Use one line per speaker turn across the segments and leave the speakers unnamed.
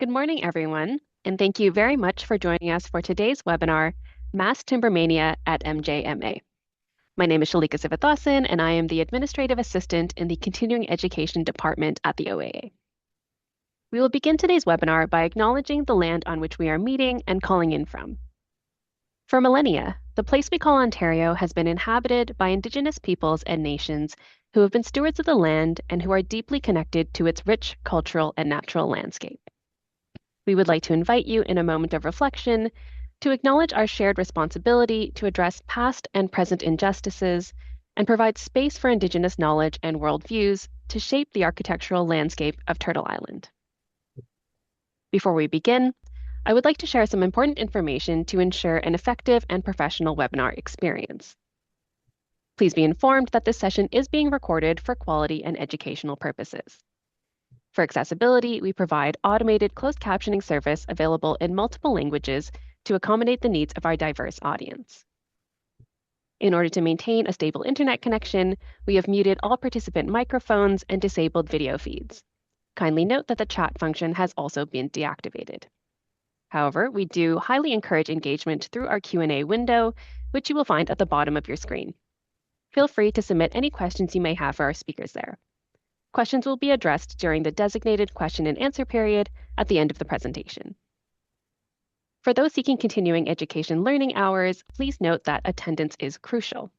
Good morning, everyone, and thank you very much for joining us for today's webinar, Mass Timber Mania at MJMA. My name is Shalika Sivathasan, and I am the Administrative Assistant in the Continuing Education Department at the OAA. We will begin today's webinar by acknowledging the land on which we are meeting and calling in from. For millennia, the place we call Ontario has been inhabited by Indigenous peoples and nations who have been stewards of the land and who are deeply connected to its rich cultural and natural landscape. We would like to invite you in a moment of reflection to acknowledge our shared responsibility to address past and present injustices and provide space for Indigenous knowledge and worldviews to shape the architectural landscape of Turtle Island. Before we begin, I would like to share some important information to ensure an effective and professional webinar experience. Please be informed that this session is being recorded for quality and educational purposes. For accessibility, we provide automated closed captioning service available in multiple languages to accommodate the needs of our diverse audience. In order to maintain a stable internet connection, we have muted all participant microphones and disabled video feeds. Kindly note that the chat function has also been deactivated. However, we do highly encourage engagement through our Q&A window, which you will find at the bottom of your screen. Feel free to submit any questions you may have for our speakers there. Questions will be addressed during the designated question and answer period at the end of the presentation. For those seeking continuing education learning hours, please note that attendance is crucial.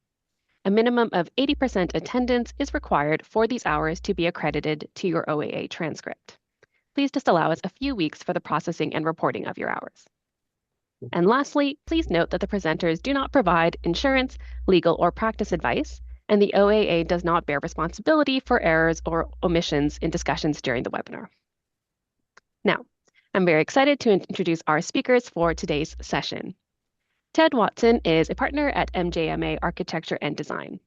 A minimum of 80% attendance is required for these hours to be accredited to your OAA transcript. Please just allow us a few weeks for the processing and reporting of your hours. And lastly, please note that the presenters do not provide insurance, legal, or practice advice, and the OAA does not bear responsibility for errors or omissions in discussions during the webinar. Now, I'm very excited to introduce our speakers for today's session. Ted Watson is a partner at MJMA Architecture and Design.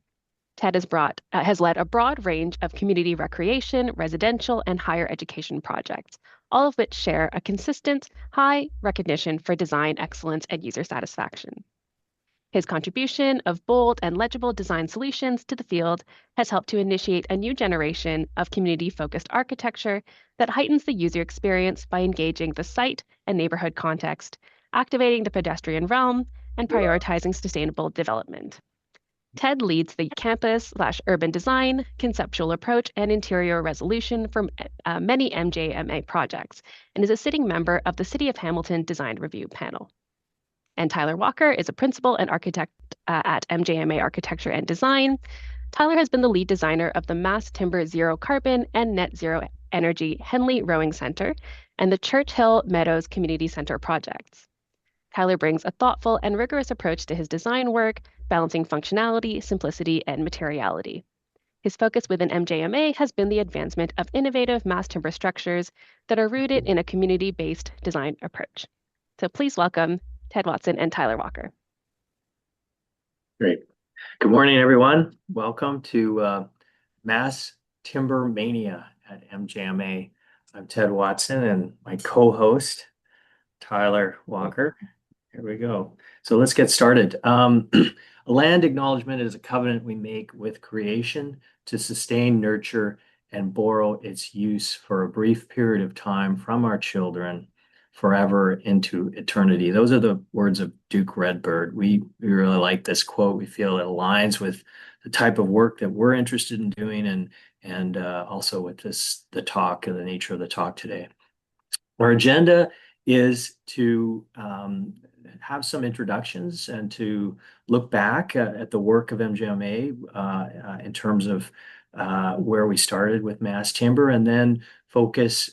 Ted has led a broad range of community recreation, residential, and higher education projects, all of which share a consistent, high recognition for design excellence and user satisfaction. His contribution of bold and legible design solutions to the field has helped to initiate a new generation of community-focused architecture that heightens the user experience by engaging the site and neighborhood context, activating the pedestrian realm, and prioritizing sustainable development. Ted leads the campus/urban design, conceptual approach, and interior resolution for many MJMA projects, and is a sitting member of the City of Hamilton Design Review panel. And Tyler Walker is a principal and architect at MJMA Architecture and Design. Tyler has been the lead designer of the Mass Timber Zero Carbon and Net Zero Energy Henley Rowing Center and the Churchill Meadows Community Center projects. Tyler brings a thoughtful and rigorous approach to his design work, balancing functionality, simplicity, and materiality. His focus within MJMA has been the advancement of innovative mass timber structures that are rooted in a community-based design approach. So please welcome Ted Watson and Tyler Walker.
Great. Good morning, everyone. Welcome to Mass Timber Mania at MJMA. I'm Ted Watson and my co-host, Tyler Walker. Here we go. So let's get started. A land acknowledgement is a covenant we make with creation to sustain, nurture, and borrow its use for a brief period of time from our children forever into eternity. Those are the words of Duke Redbird. We really like this quote. We feel it aligns with the type of work that we're interested in doing and also with the talk and the nature of the talk today. Our agenda is to have some introductions and to look back at the work of MJMA in terms of where we started with mass timber, and then focus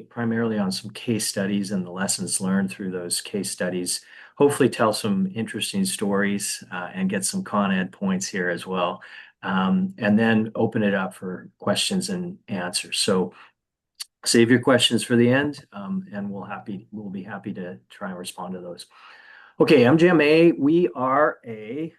primarily on some case studies and the lessons learned through those case studies. Hopefully tell some interesting stories and get some Con Ed points here as well. And then open it up for questions and answers. So save your questions for the end, and we'll be happy to try and respond to those. Okay, MJMA, we are a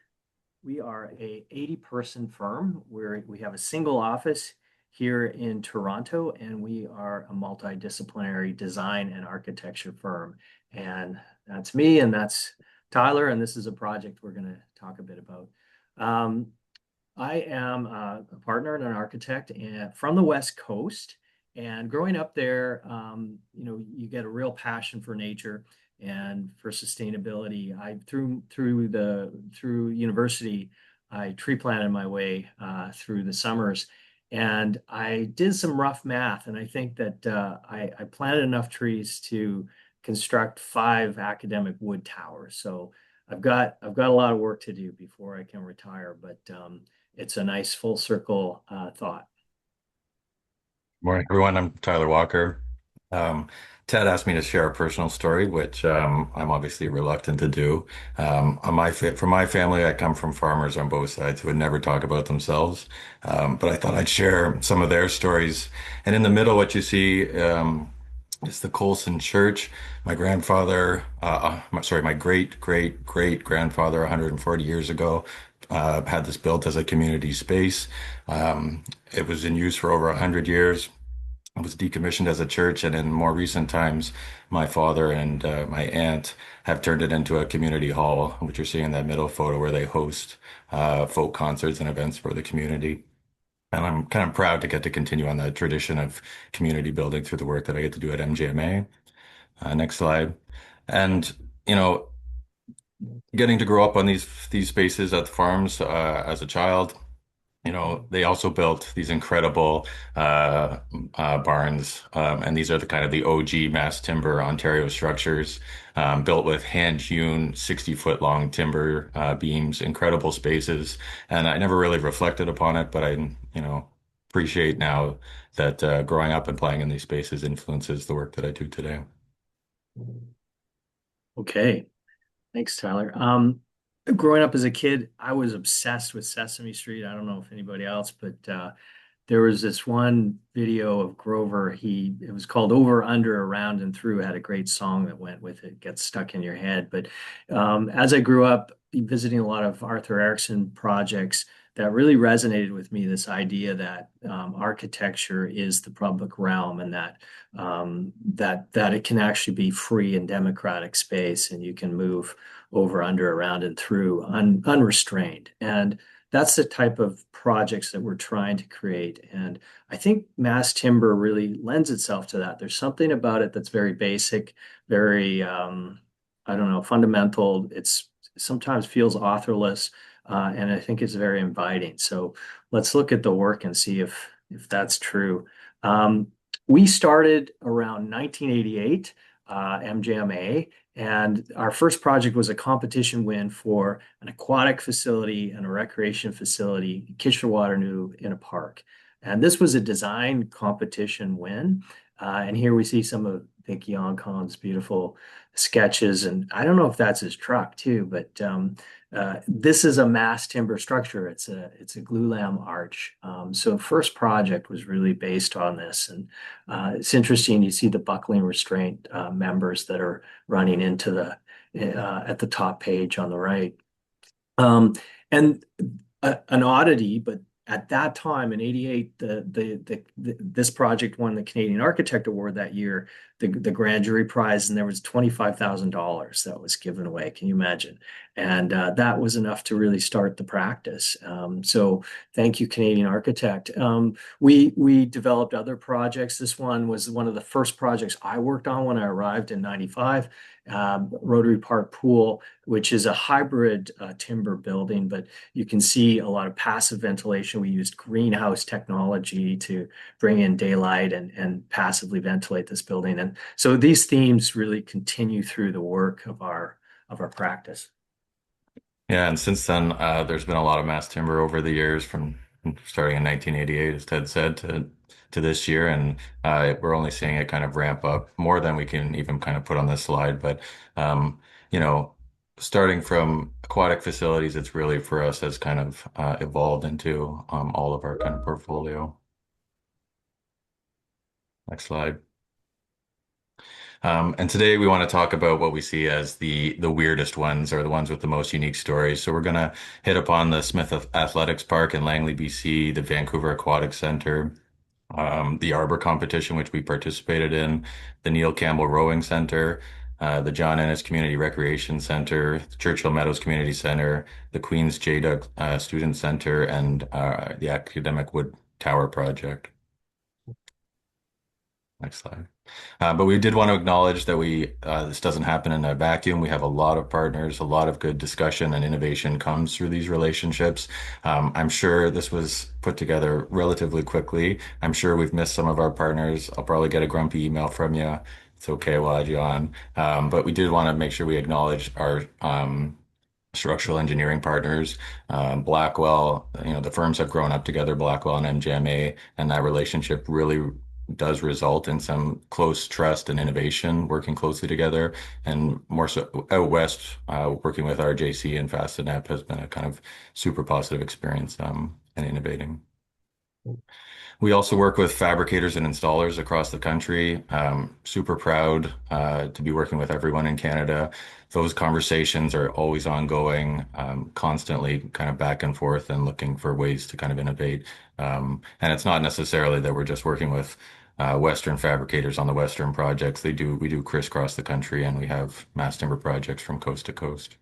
80-person firm. We have a single office here in Toronto, and we are a multidisciplinary design and architecture firm. And that's me, and that's Tyler, and this is a project we're going to talk a bit about. I am a partner and an architect from the West Coast, And growing up there, you get a real passion for nature and for sustainability. Through university, I tree planted my way through the summers, and I did some rough math, and I think that I planted enough trees to construct 5 academic wood towers. So I've got a lot of work to do before I can retire, but it's a nice full circle thought.
Morning, everyone. I'm Tyler Walker. Um, Ted asked me to share a personal story, which I'm obviously reluctant to do. For my family, I come from farmers on both sides who would never talk about themselves. But I thought I'd share some of their stories. And in the middle, what you see is the Colson Church. My grandfather, my great grandfather, 140 years ago, had this built as a community space. It was in use for over 100 years. It was decommissioned as a church, and in more recent times, my father and my aunt have turned it into a community hall, which you're seeing in that middle photo, where they host folk concerts and events for the community. And I'm kind of proud to get to continue on that tradition of community building through the work that I get to do at MJMA. Next slide. And you know, getting to grow up on these spaces at the farms as a child. They also built these incredible barns, and these are the kind of the OG mass timber Ontario structures, built with hand-hewn 60-foot long timber beams, incredible spaces. And I never really reflected upon it, but appreciate now that growing up and playing in these spaces influences the work that I do today.
Okay, thanks, Tyler. Growing up as a kid, I was obsessed with Sesame Street. I don't know if anybody else, but there was this one video of Grover. It was called Over, Under, Around, and Through. It had a great song that went with it, gets stuck in your head. But as I grew up, visiting a lot of Arthur Erickson projects, that really resonated with me, this idea that architecture is the public realm, and that it can actually be free and democratic space, and you can move over, under, around, and through unrestrained. And that's the type of projects that we're trying to create. And I think mass timber really lends itself to that. There's something about it that's very basic, very, I don't know, fundamental. It's sometimes feels authorless, and I think it's very inviting. So let's look at the work and see if that's true. We started around 1988, MJMA, and our first project was a competition win for an aquatic facility and a recreation facility, Kitchener-Waterloo, in a park. And this was a design competition win. And here we see some of Vic Jaunkalns' beautiful sketches. And I don't know if that's his truck too, but this is a mass timber structure. It's a glulam arch. So first project was really based on this. And it's interesting. You see the buckling restraint members that are running into at the top page on the right. And an oddity, but at that time in '88, this project won the Canadian Architect Award that year, the grand jury prize, and there was $25,000 that was given away. Can you imagine? And that was enough to really start the practice. So thank you, Canadian Architect. We developed other projects. This one was one of the first projects I worked on when I arrived in '95. Rotary Park Pool, which is a hybrid timber building, but you can see a lot of passive ventilation. We used greenhouse technology to bring in daylight and passively ventilate this building. And so these themes really continue through the work of our practice.
Yeah, and since then, there's been a lot of mass timber over the years, from starting in 1988, as Ted said, to this year, and we're only seeing it kind of ramp up more than we can even kind of put on this slide. But you know, starting from aquatic facilities, it's really for us has kind of evolved into all of our kind of portfolio. Next slide. And today we want to talk about what we see as the weirdest ones, or the ones with the most unique stories. So we're going to hit upon the Smith Athletics Park in Langley, BC, the Vancouver Aquatic Center, the Arbor competition, which we participated in, the Neil Campbell Rowing Center, the John Ennis Community Recreation Center, the Churchill Meadows Community Center, the Queen's J. Doug Student Center, and the Academic Wood Tower Project. Next slide. But we did want to acknowledge that this doesn't happen in a vacuum. We have a lot of partners, a lot of good discussion and innovation comes through these relationships. I'm sure this was put together relatively quickly. I'm sure we've missed some of our partners. I'll probably get a grumpy email from you. It's okay, we'll add you on. But we did want to make sure we acknowledge our structural engineering partners. Blackwell, the firms have grown up together, Blackwell and MJMA, and that relationship really does result in some close trust and innovation working closely together. And more so out west, working with RJC and FastNet has been a kind of super positive experience in innovating. We also work with fabricators and installers across the country. Super proud to be working with everyone in Canada. Those conversations are always ongoing, constantly kind of back and forth and looking for ways to kind of innovate. And it's not necessarily that we're just working with Western fabricators on the Western projects. We do crisscross the country, and we have mass timber projects from coast to coast.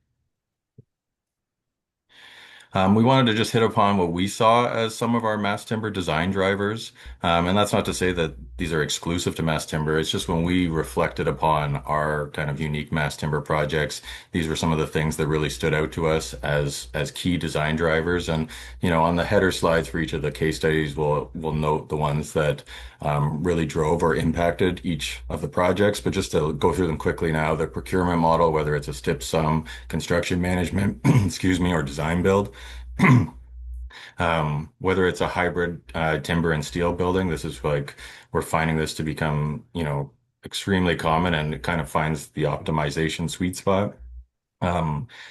We wanted to just hit upon what we saw as some of our mass timber design drivers. And that's not to say that these are exclusive to mass timber. It's just when we reflected upon our kind of unique mass timber projects, these were some of the things that really stood out to us as key design drivers. And, on the header slides for each of the case studies, we'll note the ones that really drove or impacted each of the projects. But just to go through them quickly now, the procurement model, whether it's a stip sum, construction management, excuse me, or design build. Whether it's a hybrid timber and steel building, this is like we're finding this to become, extremely common, and it kind of finds the optimization sweet spot.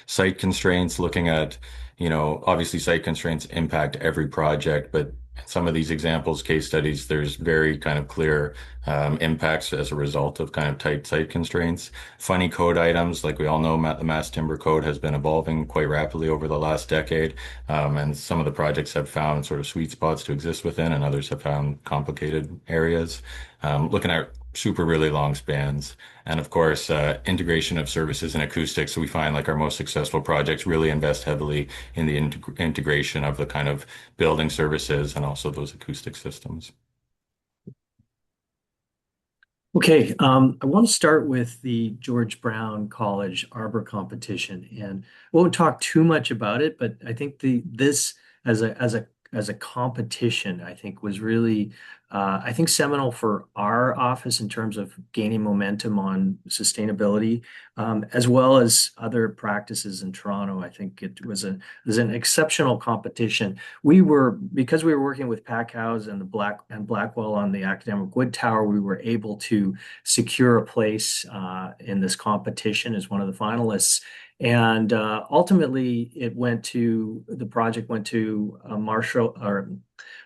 Site constraints, looking at, obviously site constraints impact every project, but some of these examples, case studies, there's very kind of clear impacts as a result of kind of tight site constraints. Funny code items, like we all know, the mass timber code has been evolving quite rapidly over the last decade, and some of the projects have found sort of sweet spots to exist within, and others have found complicated areas. Looking at super really long spans. And of course, integration of services and acoustics. So we find like our most successful projects really invest heavily in the integration of the kind of building services and also those acoustic systems.
Okay, I want to start with the George Brown College Arbor competition, and I won't talk too much about it, but I think this as a competition, I think was really I think seminal for our office in terms of gaining momentum on sustainability, as well as other practices in Toronto. I think it was an exceptional competition. Because we were working with Packhouse and Blackwell on the academic wood tower, we were able to secure a place in this competition as one of the finalists. And ultimately, the project went to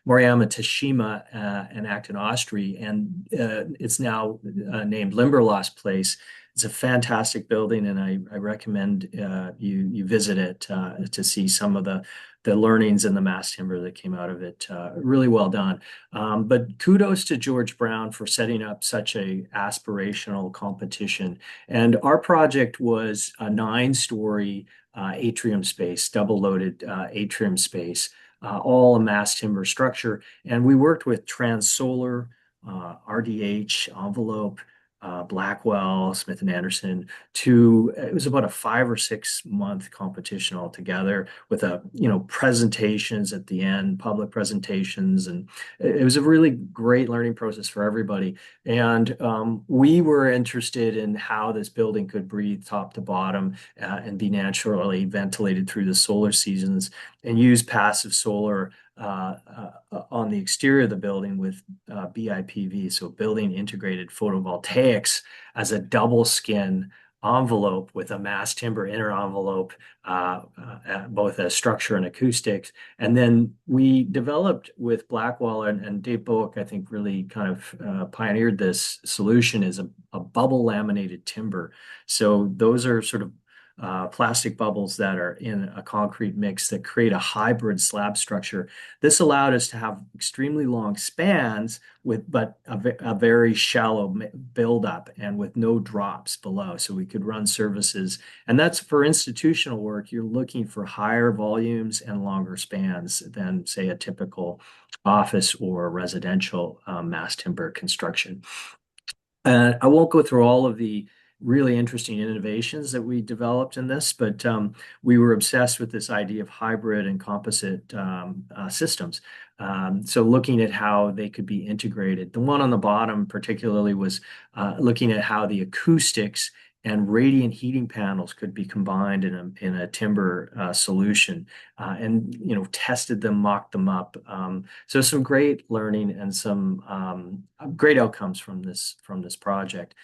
Moriyama Tashima and Acton Ostry, and it's now named Limberlost Place. It's a fantastic building, and I recommend you visit it to see some of the learnings and the mass timber that came out of it. Really well done. But kudos to George Brown for setting up such a aspirational competition. And our project was a 9-story atrium space, double-loaded atrium space, all a mass timber structure. And we worked with TransSolar, RDH, Envelope, Blackwell, Smith and Anderson. It was about a 5 or 6 month competition altogether with presentations at the end, public presentations, and it was a really great learning process for everybody. And we were interested in how this building could breathe top to bottom and be naturally ventilated through the solar seasons, and use passive solar on the exterior of the building with BIPV, so building integrated photovoltaics, as a double skin envelope with a mass timber inner envelope, both as structure and acoustics. And then we developed with Blackwell, and Dave Bowick, I think, really kind of pioneered this solution, is a bubble laminated timber. So those are sort of plastic bubbles that are in a concrete mix that create a hybrid slab structure. This allowed us to have extremely long spans but a very shallow buildup and with no drops below, so we could run services. And that's for institutional work. You're looking for higher volumes and longer spans than, say, a typical office or residential mass timber construction. I won't go through all of the really interesting innovations that we developed in this, but we were obsessed with this idea of hybrid and composite systems. So looking at how they could be integrated. The one on the bottom particularly was looking at how the acoustics and radiant heating panels could be combined in a timber solution, and tested them, mocked them up. So some great learning and some great outcomes from this project.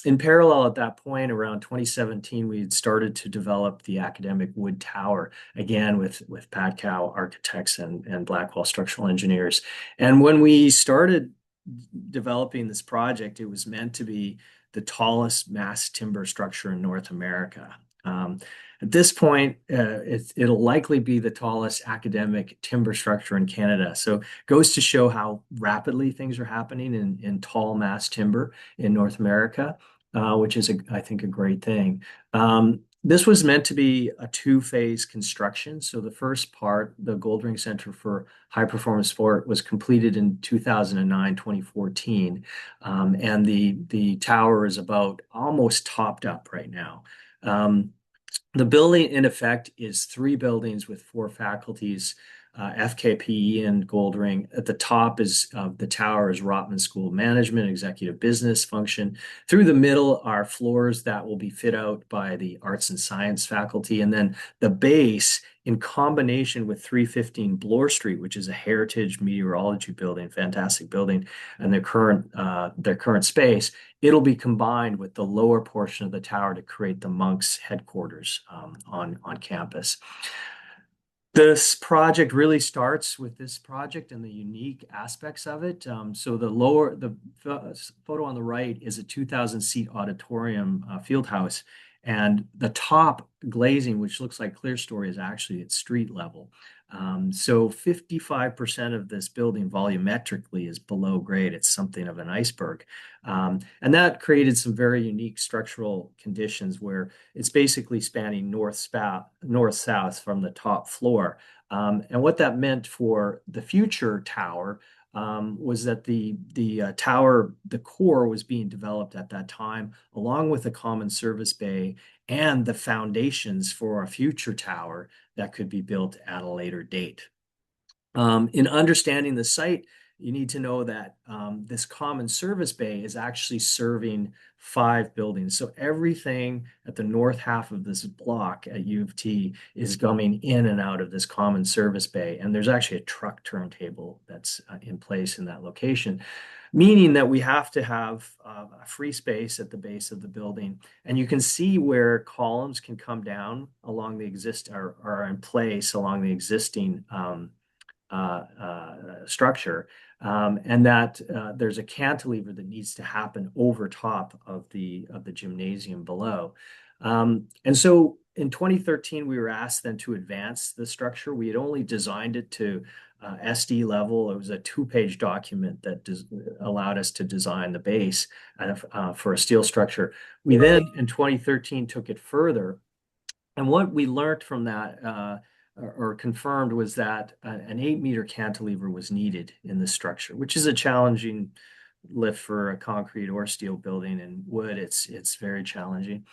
In parallel, at that point, around 2017, we had started to develop the academic wood tower, again with Pat Cow Architects and Blackwell Structural Engineers. And when we started developing this project, it was meant to be the tallest mass timber structure in North America. At this point, it'll likely be the tallest academic timber structure in Canada. So goes to show how rapidly things are happening in tall mass timber in North America, which is, I think, a great thing. This was meant to be a two-phase construction. So the first part, the Goldring Center for High Performance Sport, was completed in 2009, 2014. And the tower is about almost topped up right now. The building, in effect, is 3 buildings with 4 faculties, FKPE and Goldring. At the top is the tower is Rotman School of Management, Executive Business function. Through the middle are floors that will be fit out by the Arts and Science faculty. And then the base, in combination with 315 Bloor Street, which is a heritage meteorology building, fantastic building, and their current space, it'll be combined with the lower portion of the tower to create the Monk's headquarters on campus. This project really starts with this project and the unique aspects of it. So the photo on the right is a 2,000-seat auditorium field house, and the top glazing, which looks like clearstory, is actually at street level. So 55% of this building volumetrically is below grade. It's something of an iceberg. And that created some very unique structural conditions where it's basically spanning north-south from the top floor. And what that meant for the future tower was that the tower, the core, was being developed at that time, along with a common service bay and the foundations for a future tower that could be built at a later date. In understanding the site, you need to know that this common service bay is actually serving 5 buildings. So everything at the north half of this block at U of T is coming in and out of this common service bay. And there's actually a truck turntable that's in place in that location, meaning that we have to have a free space at the base of the building. And you can see where columns can come down along the are in place along the existing structure, and that there's a cantilever that needs to happen over top of the gymnasium below. And so in 2013, we were asked then to advance the structure. We had only designed it to SD level. It was a 2-page document that allowed us to design the base for a steel structure. We then, in 2013, took it further. And what we learned from that or confirmed was that an 8-meter cantilever was needed in the structure, which is a challenging lift for a concrete or steel building. And wood, it's very challenging.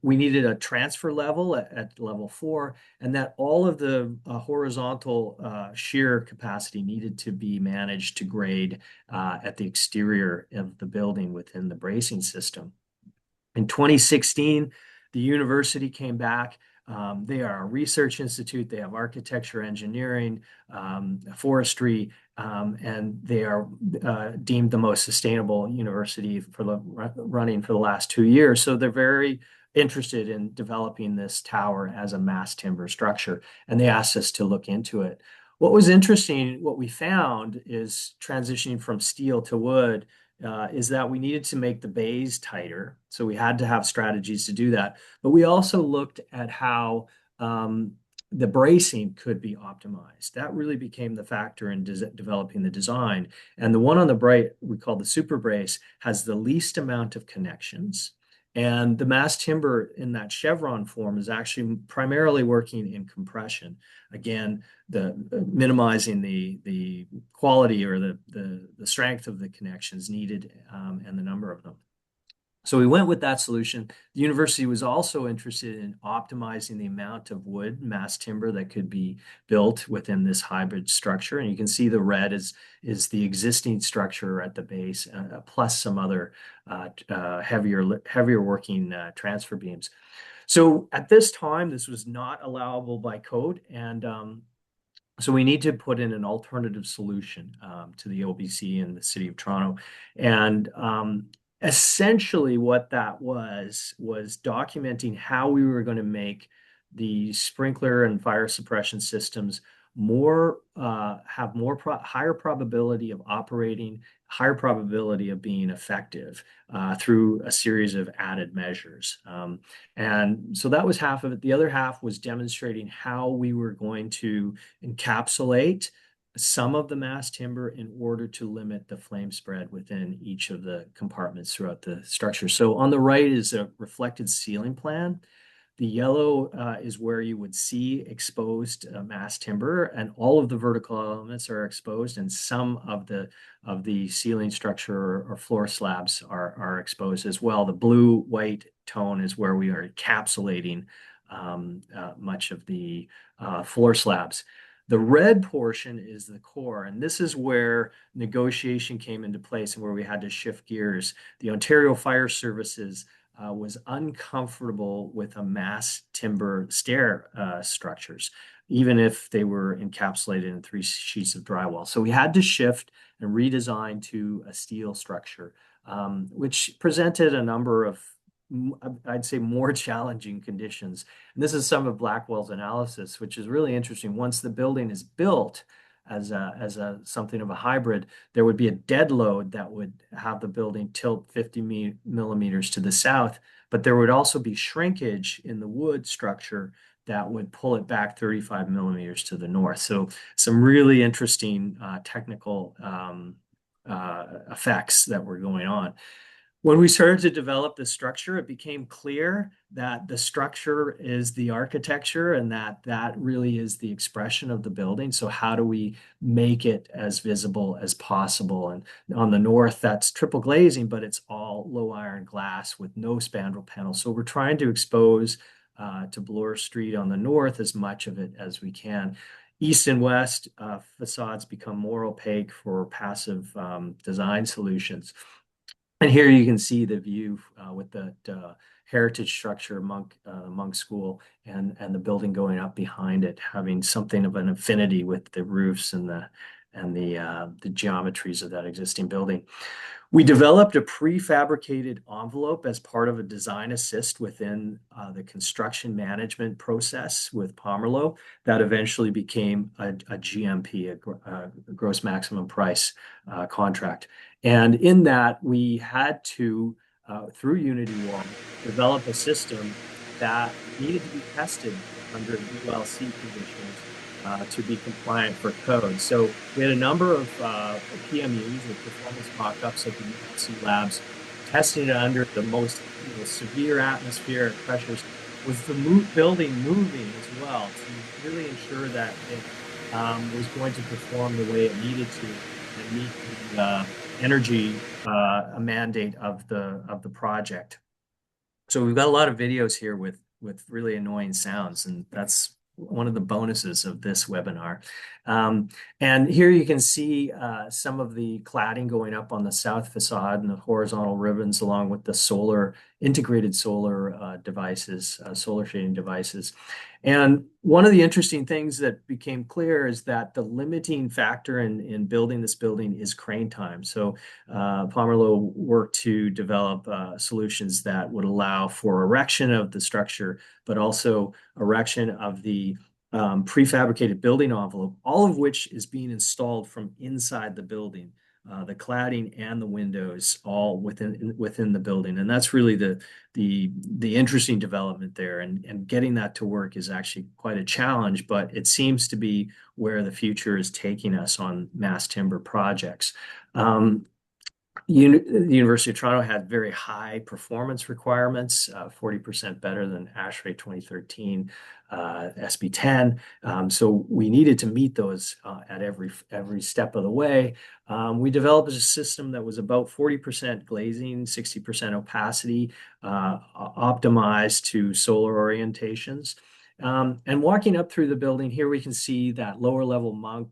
We needed a transfer level at level 4, and that all of the horizontal shear capacity needed to be managed to grade at the exterior of the building within the bracing system. In 2016, the university came back. They are a research institute. They have architecture, engineering, forestry, and they are deemed the most sustainable university for running for the last 2 years. So they're very interested in developing this tower as a mass timber structure, and they asked us to look into it. What was interesting, what we found is transitioning from steel to wood is that we needed to make the bays tighter. So we had to have strategies to do that. But we also looked at how the bracing could be optimized. That really became the factor in developing the design. And the one on the right, we call the super brace, has the least amount of connections. And the mass timber in that chevron form is actually primarily working in compression. Again, minimizing the quality or the strength of the connections needed and the number of them. So we went with that solution. The university was also interested in optimizing the amount of wood, mass timber that could be built within this hybrid structure. And you can see the red is the existing structure at the base, plus some other heavier working transfer beams. So at this time, this was not allowable by code. And so we need to put in an alternative solution to the OBC in the city of Toronto. And essentially what that was documenting how we were going to make the sprinkler and fire suppression systems higher probability of operating, higher probability of being effective through a series of added measures. And so that was half of it. The other half was demonstrating how we were going to encapsulate some of the mass timber in order to limit the flame spread within each of the compartments throughout the structure. So on the right is a reflected ceiling plan. The yellow is where you would see exposed mass timber, and all of the vertical elements are exposed, and some of the ceiling structure or floor slabs are exposed as well. The blue-white tone is where we are encapsulating much of the floor slabs. The red portion is the core, and this is where negotiation came into place and where we had to shift gears. The Ontario Fire Services was uncomfortable with a mass timber stair structures, even if they were encapsulated in 3 sheets of drywall. So we had to shift and redesign to a steel structure, which presented a number of, I'd say, more challenging conditions. And this is some of Blackwell's analysis, which is really interesting. Once the building is built as something of a hybrid, there would be a dead load that would have the building tilt 50 millimeters to the south, but there would also be shrinkage in the wood structure that would pull it back 35 millimeters to the north. So some really interesting technical effects that were going on. When we started to develop the structure, it became clear that the structure is the architecture and that really is the expression of the building. So how do we make it as visible as possible? And on the north, that's triple glazing, but it's all low iron glass with no spandrel panels. So we're trying to expose to Bloor Street on the north as much of it as we can. East and west facades become more opaque for passive design solutions. And here you can see the view with the heritage structure, Monk School, and the building going up behind it, having something of an affinity with the roofs and the geometries of that existing building. We developed a prefabricated envelope as part of a design assist within the construction management process with Pomerleau that eventually became a GMP, a gross maximum price contract. And in that, we had to, through Unity Wall, develop a system that needed to be tested under ULC conditions to be compliant for code. So we had a number of PMUs, or performance mock-ups of the ULC labs, testing it under the most severe atmospheric pressures, with the building moving as well to really ensure that it was going to perform the way it needed to and meet the energy mandate of the project. So we've got a lot of videos here with really annoying sounds, and that's one of the bonuses of this webinar. And here you can see some of the cladding going up on the south facade and the horizontal ribbons, along with the integrated solar devices, solar shading devices. And one of the interesting things that became clear is that the limiting factor in building this building is crane time. So Pomerleau worked to develop solutions that would allow for erection of the structure, but also erection of the prefabricated building envelope, all of which is being installed from inside the building. the cladding and the windows all within the building. And that's really the interesting development there. And getting that to work is actually quite a challenge, but it seems to be where the future is taking us on mass timber projects. The University of Toronto had very high performance requirements, 40% better than ASHRAE 2013 SB10. So we needed to meet those at every step of the way. We developed a system that was about 40% glazing, 60% opacity, optimized to solar orientations. And walking up through the building here, we can see that lower level monk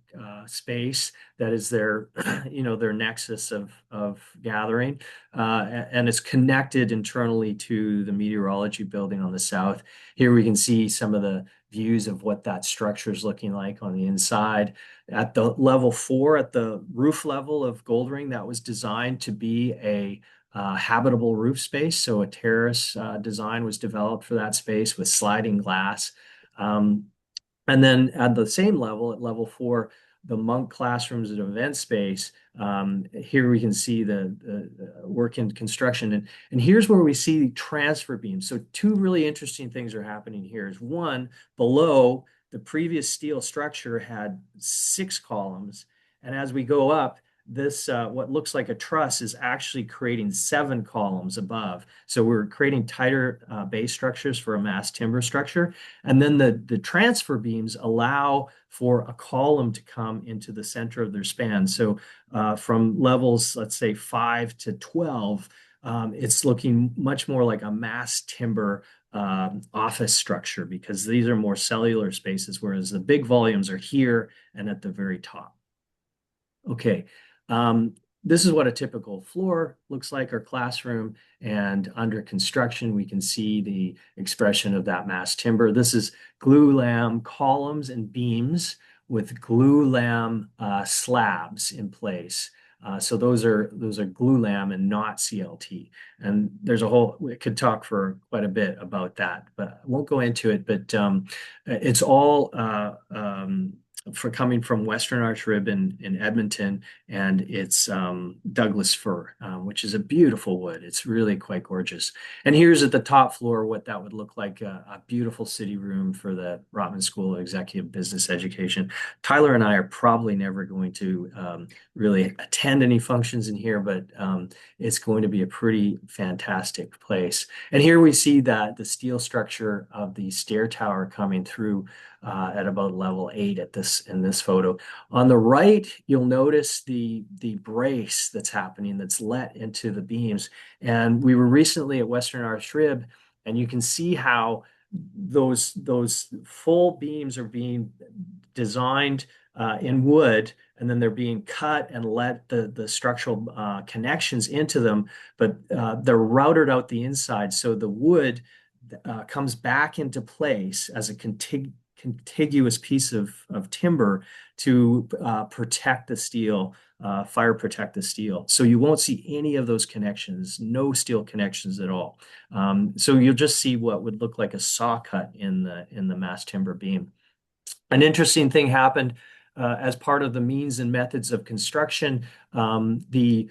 space that is their, their nexus of gathering. And it's connected internally to the meteorology building on the south. Here we can see some of the views of what that structure is looking like on the inside. At the level 4, at the roof level of Goldring, that was designed to be a habitable roof space. So a terrace design was developed for that space with sliding glass. And then at the same level, at level 4, the monk classrooms and event space. Here we can see the work in construction. And here's where we see transfer beams. So two really interesting things are happening here. Is one, below, the previous steel structure had 6 columns. And as we go up, this what looks like a truss is actually creating 7 columns above. So we're creating tighter base structures for a mass timber structure. And then the transfer beams allow for a column to come into the center of their span. So from levels, let's say 5 to 12, it's looking much more like a mass timber office structure, because these are more cellular spaces, whereas the big volumes are here and at the very top. Okay. This is what a typical floor looks like, our classroom, and under construction, we can see the expression of that mass timber. This is glulam columns and beams with glulam slabs in place. So those are glulam and not CLT. And there's we could talk for quite a bit about that, but I won't go into it. But it's all for coming from Western Arch Rib in Edmonton, and it's Douglas fir, which is a beautiful wood. It's really quite gorgeous. And here's at the top floor what that would look like, a beautiful city room for the Rotman School of Executive Business Education. Tyler and I are probably never going to really attend any functions in here, but it's going to be a pretty fantastic place. And here we see that the steel structure of the stair tower coming through at about level 8 in this photo. On the right, you'll notice the brace that's happening, that's let into the beams. And we were recently at Western Arch Rib, and you can see how those full beams are being designed in wood, and then they're being cut and let the structural connections into them, but they're routed out the inside. So the wood comes back into place as a contiguous piece of timber to protect the steel, fire protect the steel. So you won't see any of those connections, no steel connections at all. So you'll just see what would look like a saw cut in the mass timber beam. An interesting thing happened as part of the means and methods of construction. The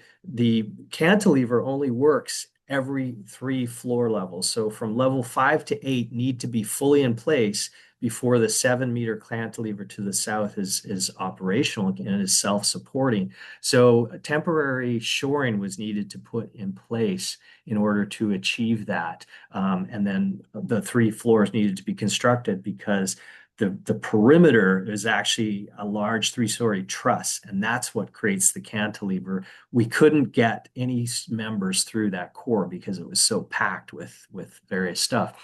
cantilever only works every 3 floor levels. So from level 5 to 8 need to be fully in place before the 7-meter cantilever to the south is operational and is self-supporting. So temporary shoring was needed to put in place in order to achieve that. And then the 3 floors needed to be constructed because the perimeter is actually a large 3-story truss, and that's what creates the cantilever. We couldn't get any members through that core because it was so packed with various stuff.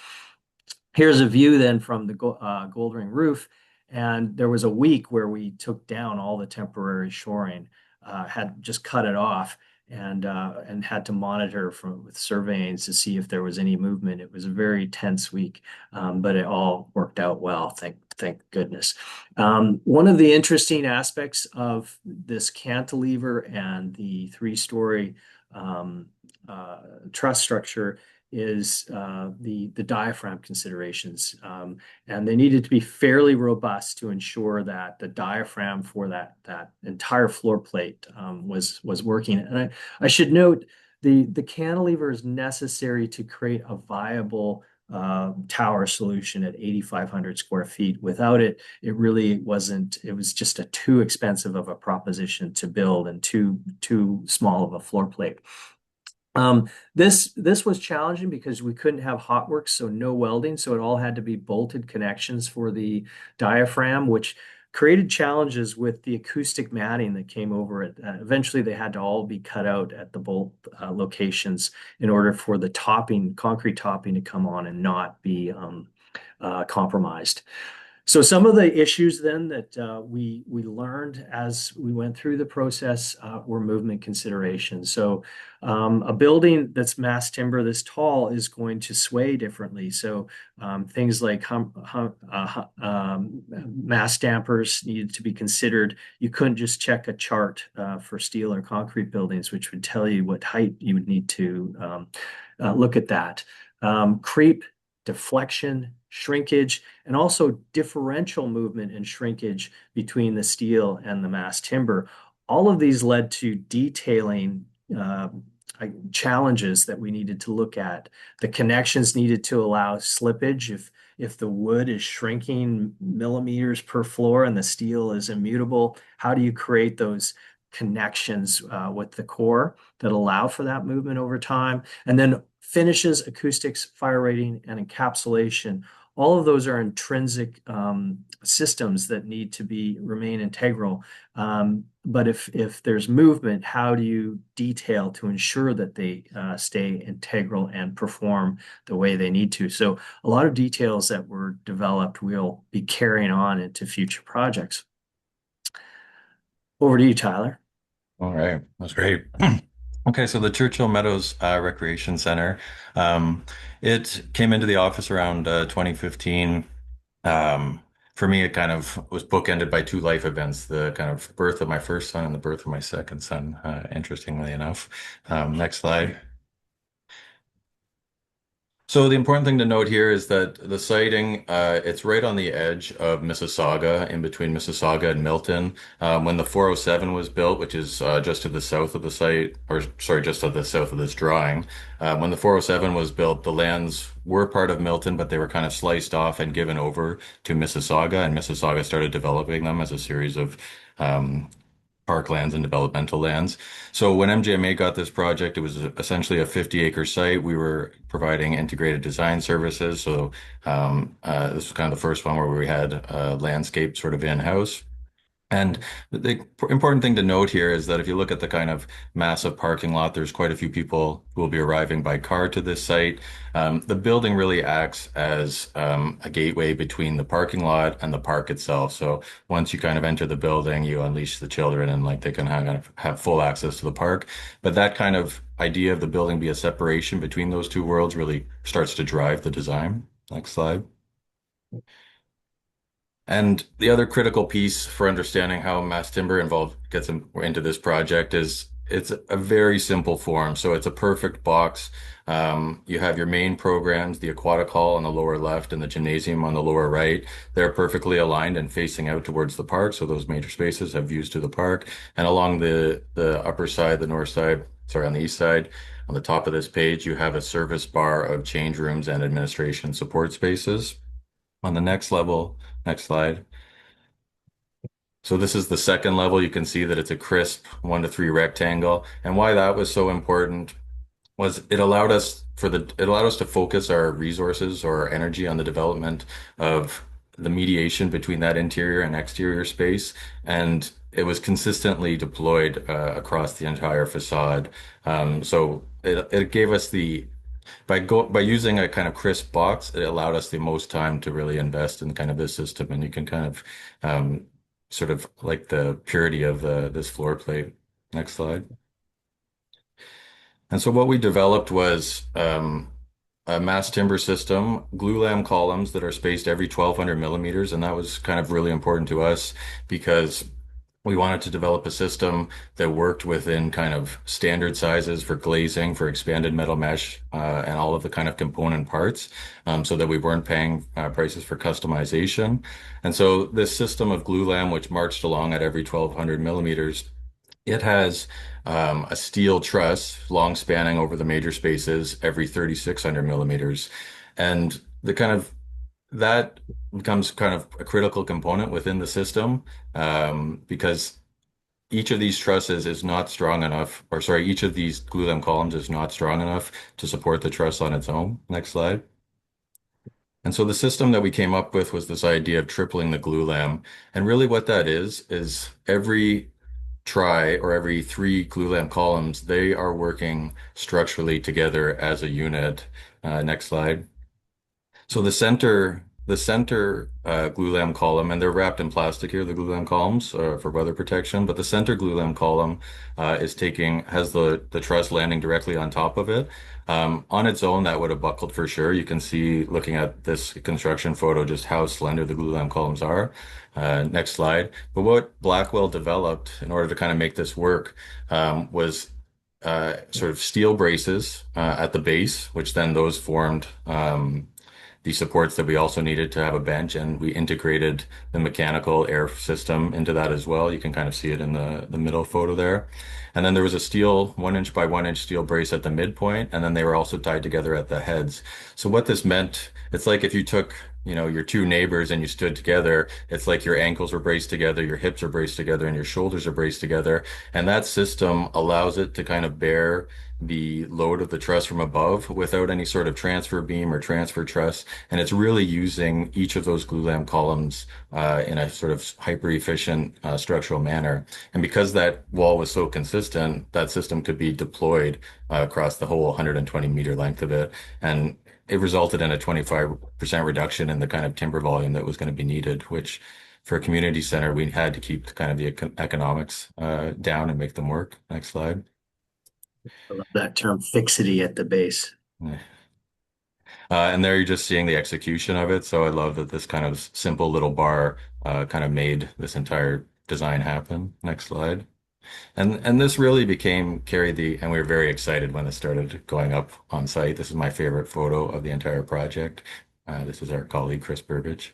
Here's a view then from the Goldring roof, and there was a week where we took down all the temporary shoring, had just cut it off, and had to monitor with surveying to see if there was any movement. It was a very tense week, but it all worked out well, thank goodness. One of the interesting aspects of this cantilever and the 3-story truss structure is the diaphragm considerations, and they needed to be fairly robust to ensure that the diaphragm for that entire floor plate was working. And I should note the cantilever is necessary to create a viable tower solution at 8,500 square feet. Without it, it really wasn't. It was just a too expensive of a proposition to build and too small of a floor plate. This was challenging because we couldn't have hot work, so no welding, so it all had to be bolted connections for the diaphragm, which created challenges with the acoustic matting that came over it. Eventually, they had to all be cut out at the bolt locations in order for the concrete topping to come on and not be compromised. So some of the issues then that we learned as we went through the process were movement considerations. So a building that's mass timber this tall is going to sway differently. So things like mass dampers needed to be considered. You couldn't just check a chart for steel or concrete buildings, which would tell you what height you would need to look at that. Creep, deflection, shrinkage, and also differential movement and shrinkage between the steel and the mass timber. All of these led to detailing challenges that we needed to look at. The connections needed to allow slippage if the wood is shrinking millimeters per floor and the steel is immutable. How do you create those connections with the core that allow for that movement over time? And then finishes, acoustics, fire rating, and encapsulation. All of those are intrinsic systems that need to remain integral. But if there's movement, how do you detail to ensure that they stay integral and perform the way they need to? So a lot of details that were developed will be carrying on into future projects. Over to you, Tyler.
All right, that's great. Okay, so the Churchill Meadows Recreation Center, it came into the office around 2015. For me, it kind of was bookended by two life events, the kind of birth of my first son and the birth of my second son, interestingly enough. Next slide. So the important thing to note here is that the siting, it's right on the edge of Mississauga, in between Mississauga and Milton. When the 407 was built, which is just to the south of the site, or sorry, just to the south of this drawing, when the 407 was built, the lands were part of Milton, but they were kind of sliced off and given over to Mississauga, and Mississauga started developing them as a series of parklands and developmental lands. So when MJMA got this project, it was essentially a 50-acre site. We were providing integrated design services. So this was kind of the first one where we had landscape sort of in-house. And the important thing to note here is that if you look at the kind of massive parking lot, there's quite a few people who will be arriving by car to this site. The building really acts as a gateway between the parking lot and the park itself. So once you kind of enter the building, you unleash the children and like they can have full access to the park. But that kind of idea of the building be a separation between those two worlds really starts to drive the design. Next slide. And the other critical piece for understanding how mass timber gets into this project is it's a very simple form. So it's a perfect box. You have your main programs, the aquatic hall on the lower left and the gymnasium on the lower right. They're perfectly aligned and facing out towards the park. So those major spaces have views to the park. And along the upper side, the north side, sorry, on the east side, on the top of this page, you have a service bar of change rooms and administration support spaces. On the next level, next slide. So this is the second level. You can see that it's a crisp 1 to 3 rectangle. And why that was so important was it allowed us to focus our resources or our energy on the development of the mediation between that interior and exterior space. And it was consistently deployed across the entire facade. So it gave us by using a kind of crisp box, it allowed us the most time to really invest in kind of this system, and you can kind of sort of like the purity of this floor plate. Next slide. And so what we developed was a mass timber system, glulam columns that are spaced every 1,200 millimeters, and that was kind of really important to us because we wanted to develop a system that worked within kind of standard sizes for glazing, for expanded metal mesh, and all of the kind of component parts, so that we weren't paying prices for customization. And so this system of glulam, which marched along at every 1200 millimeters, it has a steel truss, long spanning over the major spaces every 3600 millimeters. And the kind of that becomes kind of a critical component within the system, because each of these trusses is not strong enough, or sorry, each of these glulam columns is not strong enough to support the truss on its own. Next slide. And so the system that we came up with was this idea of tripling the glulam. And really what that is every try or every three glulam columns, they are working structurally together as a unit. Next slide. So the center glulam column, and they're wrapped in plastic here, the glulam columns for weather protection. But the center glulam column has the truss landing directly on top of it. On its own, that would have buckled for sure. You can see looking at this construction photo just how slender the glulam columns are. Next slide. But what Blackwell developed in order to kind of make this work was sort of steel braces at the base, which then those formed the supports that we also needed to have a bench, and we integrated the mechanical air system into that as well. You can kind of see it in the middle photo there. And then there was a steel 1 inch by 1 inch steel brace at the midpoint, and then they were also tied together at the heads. So what this meant, it's like if you took, your two neighbors and you stood together, it's like your ankles were braced together, your hips are braced together, and your shoulders are braced together. And that system allows it to kind of bear the load of the truss from above without any sort of transfer beam or transfer truss. And it's really using each of those glulam columns in a sort of hyper efficient structural manner. And because that wall was so consistent, that system could be deployed across the whole 120-meter length of it. And it resulted in a 25% reduction in the kind of timber volume that was going to be needed, which for a community center, we had to keep kind of the economics down and make them work. Next slide.
I love that term fixity at the base.
Yeah. And there you're just seeing the execution of it. So I love that this kind of simple little bar kind of made this entire design happen. Next slide. And this really and we were very excited when it started going up on site. This is my favorite photo of the entire project. This is our colleague, Chris Burbage.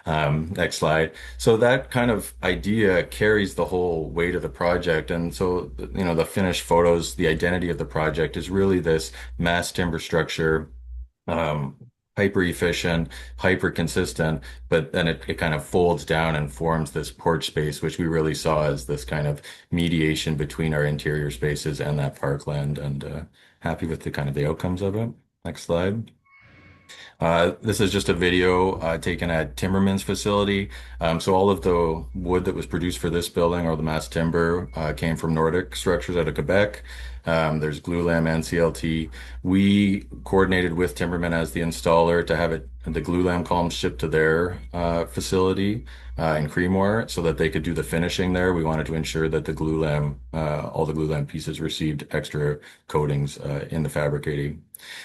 Next slide. So that kind of idea carries the whole weight of the project. And so, the finished photos, the identity of the project is really this mass timber structure, um, hyper efficient, hyper consistent, but then it kind of folds down and forms this porch space, which we really saw as this kind of mediation between our interior spaces and that parkland, and happy with the kind of the outcomes of it. Next slide. This is just a video taken at Timmerman's facility. So all of the wood that was produced for this building, or the mass timber, came from Nordic Structures out of Quebec. There's glulam and CLT. We coordinated with Timberman as the installer to have the glulam columns shipped to their facility in Creemore so that they could do the finishing there. We wanted to ensure that all the glulam pieces received extra coatings in the fabricating.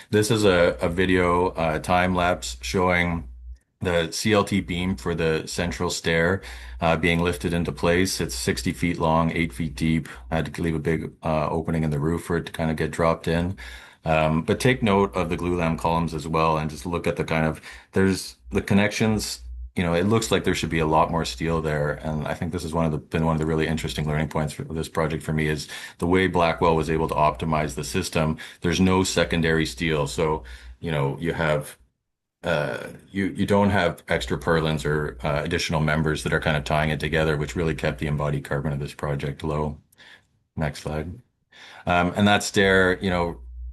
This is a video time lapse showing the CLT beam for the central stair being lifted into place. It's 60 feet long, 8 feet deep. I had to leave a big opening in the roof for it to kind of get dropped in. But take note of the glulam columns as well, and just look at there's the connections. It looks like there should be a lot more steel there. And I think this is been one of the really interesting learning points for this project for me, is the way Blackwell was able to optimize the system. There's no secondary steel. So, you have, you don't have extra purlins or additional members that are kind of tying it together, which really kept the embodied carbon of this project low. Next slide. And that stair,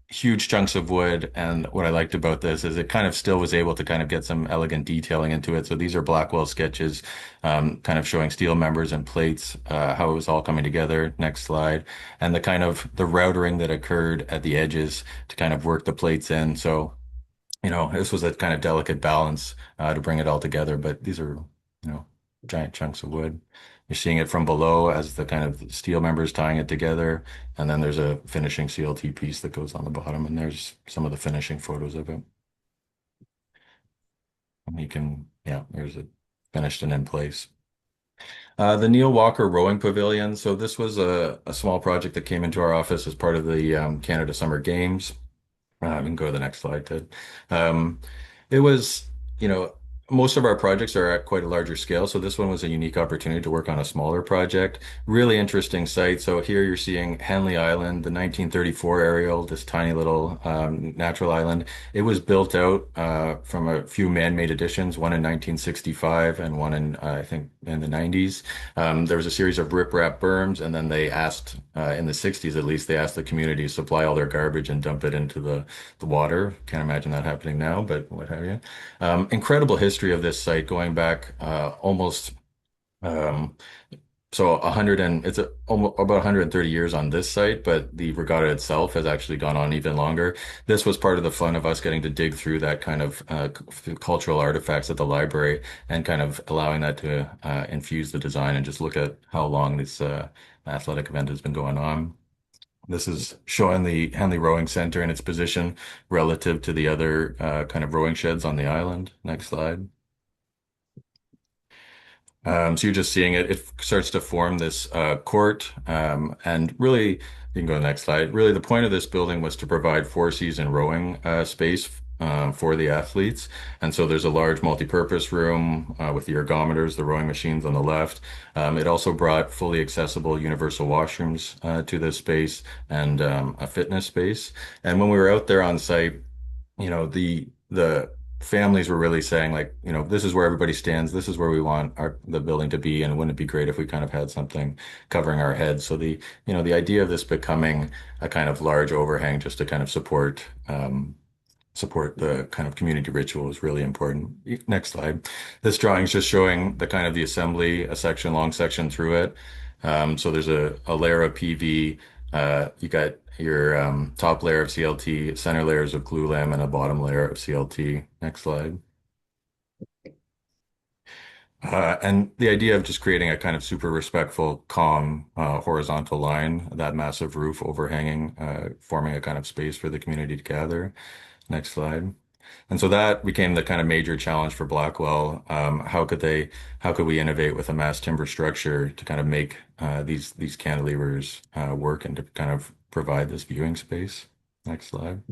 huge chunks of wood. And what I liked about this is it kind of still was able to kind of get some elegant detailing into it. So these are Blackwell sketches, kind of showing steel members and plates, how it was all coming together. Next slide. And the kind of the routering that occurred at the edges to kind of work the plates in. So, this was a kind of delicate balance to bring it all together. But these are, giant chunks of wood. You're seeing it from below as the kind of steel members tying it together. And then there's a finishing CLT piece that goes on the bottom, and there's some of the finishing photos of it. And there's it finished and in place. The Neil Walker Rowing Pavilion. So this was a small project that came into our office as part of the Canada Summer Games. You can go to the next slide, Ted. Um, it was, you know, most of our projects are at quite a larger scale, so this one was a unique opportunity to work on a smaller project. Really interesting site. So here you're seeing Henley Island, the 1934 aerial, this tiny little natural island. It was built out from a few man-made additions, one in 1965 and one in, I think, in the 90s. There was a series of riprap berms, and then they asked, in the 60s at least, they asked the community to supply all their garbage and dump it into the water. Can't imagine that happening now, but what have you. Incredible history of this site going back almost um, so 100 and it's almost about 130 years on this site, but the regatta itself has actually gone on even longer. This was part of the fun of us getting to dig through that kind of cultural artifacts at the library and kind of allowing that to infuse the design and just look at how long this athletic event has been going on. This is showing the Henley Rowing Center and its position relative to the other kind of rowing sheds on the island. Next slide. So you're just seeing it. It starts to form this court, and really, you can go to the next slide. Really, the point of this building was to provide four-season rowing space for the athletes. And so there's a large multi-purpose room with the ergometers, the rowing machines on the left. It also brought fully accessible universal washrooms to this space and a fitness space. And when we were out there on site, the families were really saying like, this is where everybody stands. This is where we want the building to be. And wouldn't it be great if we kind of had something covering our heads? So the idea of this becoming a kind of large overhang just to kind of support the kind of community ritual is really important. Next slide. This drawing is just showing the kind of the assembly, a section, long section through it. So there's a layer of PV. You got your top layer of CLT, center layers of glulam, and a bottom layer of CLT. Next slide. And the idea of just creating a kind of super respectful, calm, horizontal line, that massive roof overhanging, forming a kind of space for the community to gather. Next slide. And so that became the kind of major challenge for Blackwell. How could we innovate with a mass timber structure to kind of make these cantilevers work and to kind of provide this viewing space? Next slide.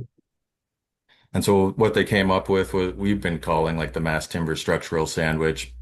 And so what they came up with was we've been calling like the mass timber structural sandwich.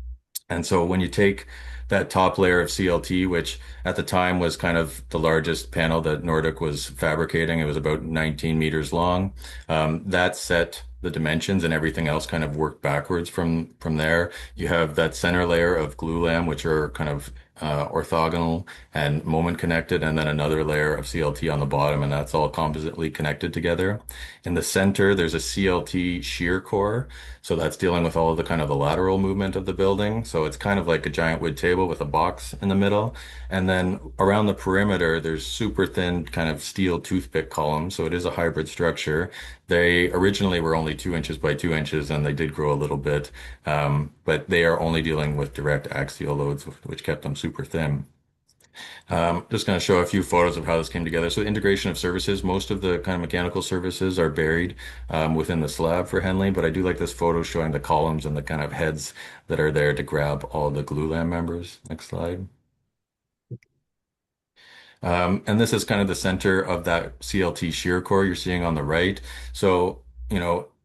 And so when you take that top layer of CLT, which at the time was kind of the largest panel that Nordic was fabricating, it was about 19 meters long. That set the dimensions and everything else kind of worked backwards from there. You have that center layer of glulam, which are kind of orthogonal and moment connected, and then another layer of CLT on the bottom, and that's all compositely connected together. In the center, there's a CLT shear core. So that's dealing with all of the kind of the lateral movement of the building. So it's kind of like a giant wood table with a box in the middle. And then around the perimeter, there's super thin kind of steel toothpick columns. So it is a hybrid structure. They originally were only 2 inches by 2 inches, and they did grow a little bit. But they are only dealing with direct axial loads, which kept them super thin. Just going to show a few photos of how this came together. So the integration of services, most of the kind of mechanical services are buried within the slab for Henley, but I do like this photo showing the columns and the kind of heads that are there to grab all the glulam members. Next slide. And this is kind of the center of that CLT shear core you're seeing on the right. So,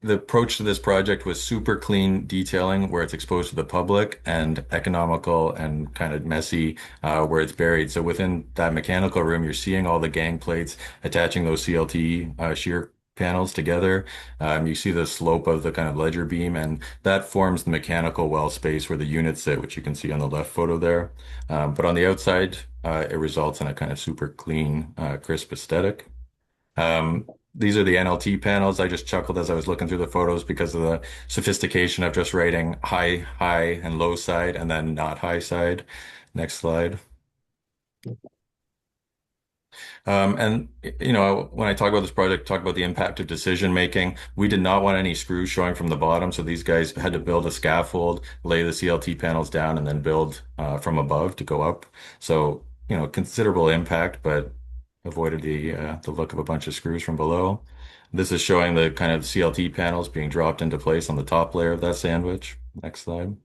the approach to this project was super clean detailing where it's exposed to the public and economical and kind of messy where it's buried. So within that mechanical room, you're seeing all the gang plates attaching those CLT shear panels together. You see the slope of the kind of ledger beam, and that forms the mechanical well space where the units sit, which you can see on the left photo there. But on the outside, it results in a kind of super clean, crisp aesthetic. These are the NLT panels. I just chuckled as I was looking through the photos because of the sophistication of just writing high, high, and low side, and then not high side. Next slide. And when I talk about this project, talk about the impact of decision making. We did not want any screws showing from the bottom, so these guys had to build a scaffold, lay the CLT panels down, and then build from above to go up. So considerable impact, but avoided the look of a bunch of screws from below. This is showing the kind of CLT panels being dropped into place on the top layer of that sandwich. Next slide.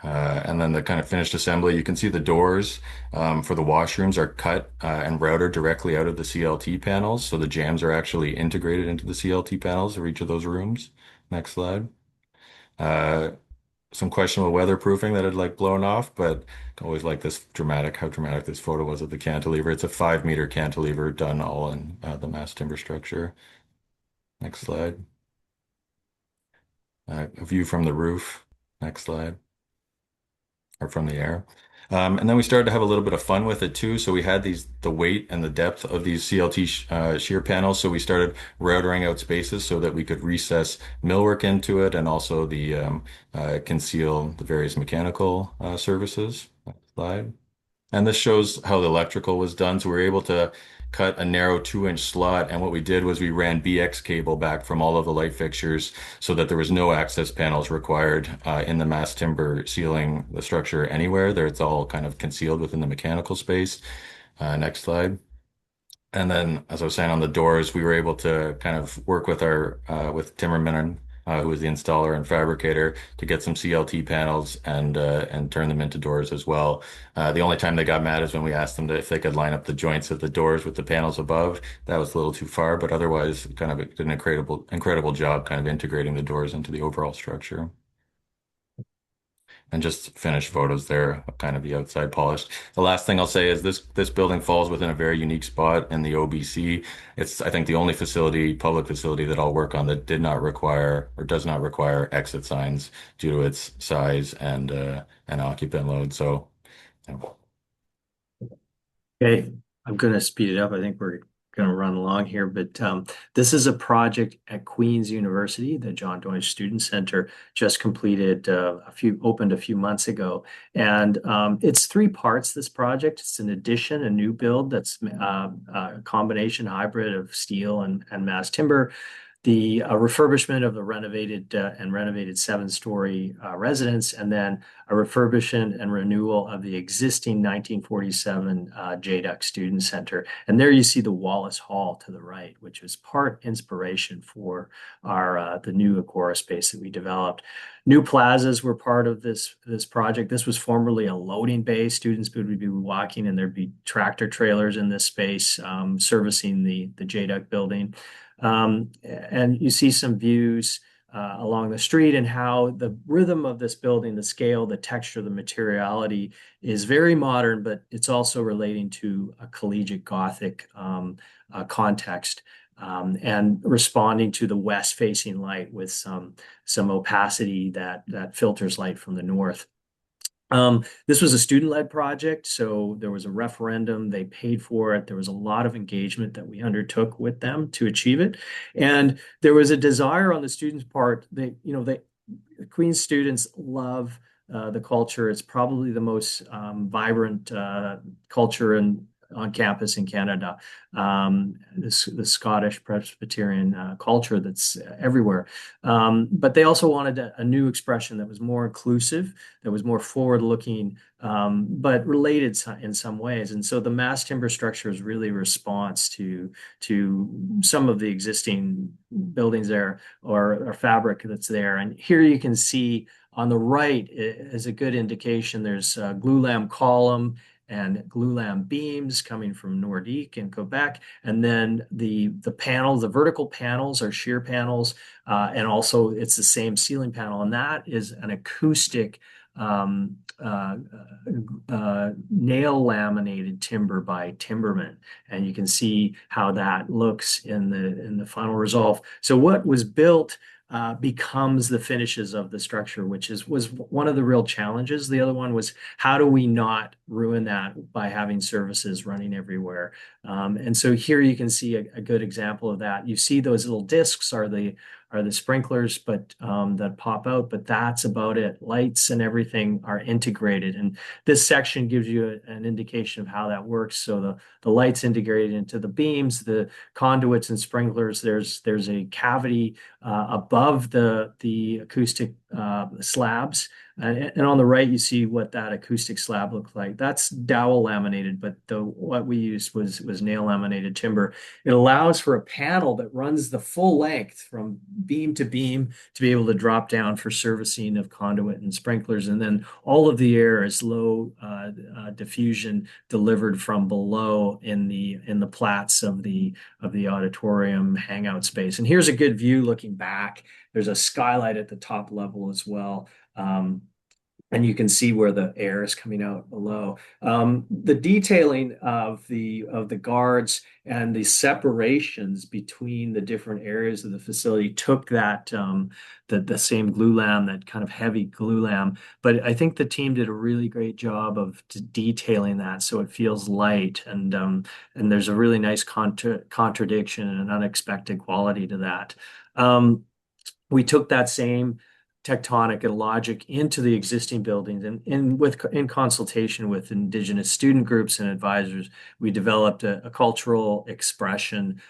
And then the kind of finished assembly, you can see the doors for the washrooms are cut and routed directly out of the CLT panels. So the jambs are actually integrated into the CLT panels of each of those rooms. Next slide. Uh, some questionable weatherproofing that had like blown off, but I always like this dramatic, how dramatic this photo was of the cantilever. It's a 5 meter cantilever done all in the mass timber structure. Next slide. A view from the roof. Next slide. Or from the air. And then we started to have a little bit of fun with it too. So we had the weight and the depth of these CLT shear panels. So we started routering out spaces so that we could recess millwork into it and also conceal the various mechanical services. Next slide. And this shows how the electrical was done. So we were able to cut a narrow 2-inch slot. And what we did was we ran BX cable back from all of the light fixtures so that there was no access panels required in the mass timber sealing the structure anywhere. There, it's all kind of concealed within the mechanical space. Next slide. And then, as I was saying, on the doors, we were able to kind of work with with Tim Minnan, who was the installer and fabricator, to get some CLT panels and turn them into doors as well. The only time they got mad is when we asked them if they could line up the joints of the doors with the panels above. That was a little too far, but otherwise, kind of did an incredible job kind of integrating the doors into the overall structure. And just finished photos there, kind of the outside polished. The last thing I'll say is this building falls within a very unique spot in the OBC. It's, I think, the only public facility that I'll work on that did not require or does not require exit signs due to its size and occupant load. So, yeah.
Okay, I'm going to speed it up. I think we're going to run along here, but this is a project at Queen's University. The John Deutsch Student Center just completed opened a few months ago, and it's 3 parts. This project, it's an addition, a new build that's a combination hybrid of steel and mass timber. The refurbishment of the renovated 7-story residence, and then a refurbishment and renewal of the existing 1947 JDUC Student Center. And there you see the Wallace Hall to the right, which was part inspiration for the new Agora space that we developed. New plazas were part of this project. This was formerly a loading bay. Students would be walking, and there'd be tractor trailers in this space servicing the JDUC building. And you see some views along the street and how the rhythm of this building, the scale, the texture, the materiality is very modern, but it's also relating to a collegiate Gothic context and responding to the west-facing light with some opacity that filters light from the north. This was a student-led project, so there was a referendum. They paid for it. There was a lot of engagement that we undertook with them to achieve it, and there was a desire on the students' part. Queen's students love the culture. It's probably the most vibrant culture on campus in Canada. The Scottish Presbyterian culture that's everywhere. But they also wanted a new expression that was more inclusive, that was more forward-looking, but related in some ways. And so the mass timber structure is really a response to some of the existing buildings there or fabric that's there. And here you can see on the right is a good indication. There's a glulam column and glulam beams coming from Nordique in Quebec. And then the panels, the vertical panels are shear panels. And also it's the same ceiling panel. And that is an acoustic nail laminated timber by Timberman. And you can see how that looks in the final result. So what was built becomes the finishes of the structure, which was one of the real challenges. The other one was, how do we not ruin that by having services running everywhere? And so here you can see a good example of that. You see those little discs are the sprinklers, but that pop out, but that's about it. Lights and everything are integrated. And this section gives you an indication of how that works. So the lights integrated into the beams, the conduits and sprinklers. There's a cavity above the acoustic slabs. And on the right, you see what that acoustic slab looked like. That's dowel laminated, but what we used was nail laminated timber. It allows for a panel that runs the full length from beam to beam to be able to drop down for servicing of conduit and sprinklers. And then all of the air is low diffusion delivered from below in the plats of the auditorium hangout space. And here's a good view looking back. There's a skylight at the top level as well. And you can see where the air is coming out below. The detailing of the guards and the separations between the different areas of the facility took that the same glulam, that kind of heavy glulam. But I think the team did a really great job of detailing that so it feels light, and there's a really nice contradiction and an unexpected quality to that. We took that same tectonic and logic into the existing buildings, and in consultation with Indigenous student groups and advisors, we developed a cultural expression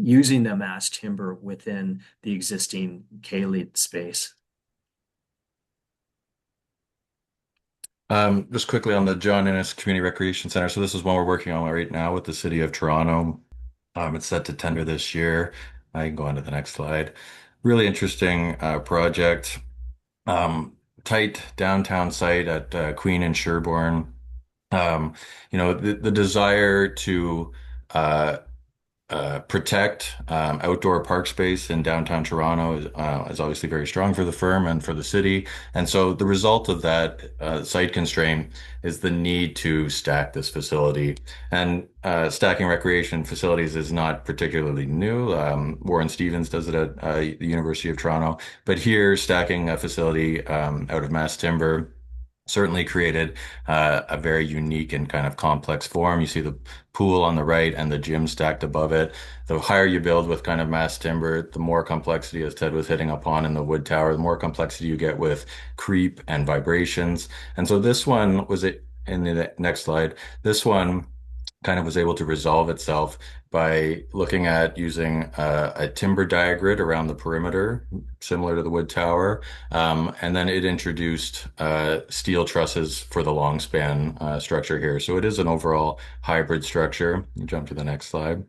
using the mass timber within the existing K-Lead space.
Just quickly on the John Innes Community Recreation Center. So this is one we're working on right now with the City of Toronto. It's set to tender this year. I can go on to the next slide. Really interesting project. Tight downtown site at Queen and Sherbourne. The desire to protect outdoor park space in downtown Toronto is obviously very strong for the firm and for the city. And so the result of that site constraint is the need to stack this facility. And stacking recreation facilities is not particularly new. Warren Stevens does it at the University of Toronto. But here, stacking a facility out of mass timber certainly created a very unique and kind of complex form. You see the pool on the right and the gym stacked above it. The higher you build with kind of mass timber, the more complexity, as Ted was hitting upon in the wood tower, the more complexity you get with creep and vibrations. And so this one was it in the next slide. This one kind of was able to resolve itself by looking at using a timber diagrid around the perimeter, similar to the wood tower. And then it introduced steel trusses for the long span structure here. So it is an overall hybrid structure. You jump to the next slide.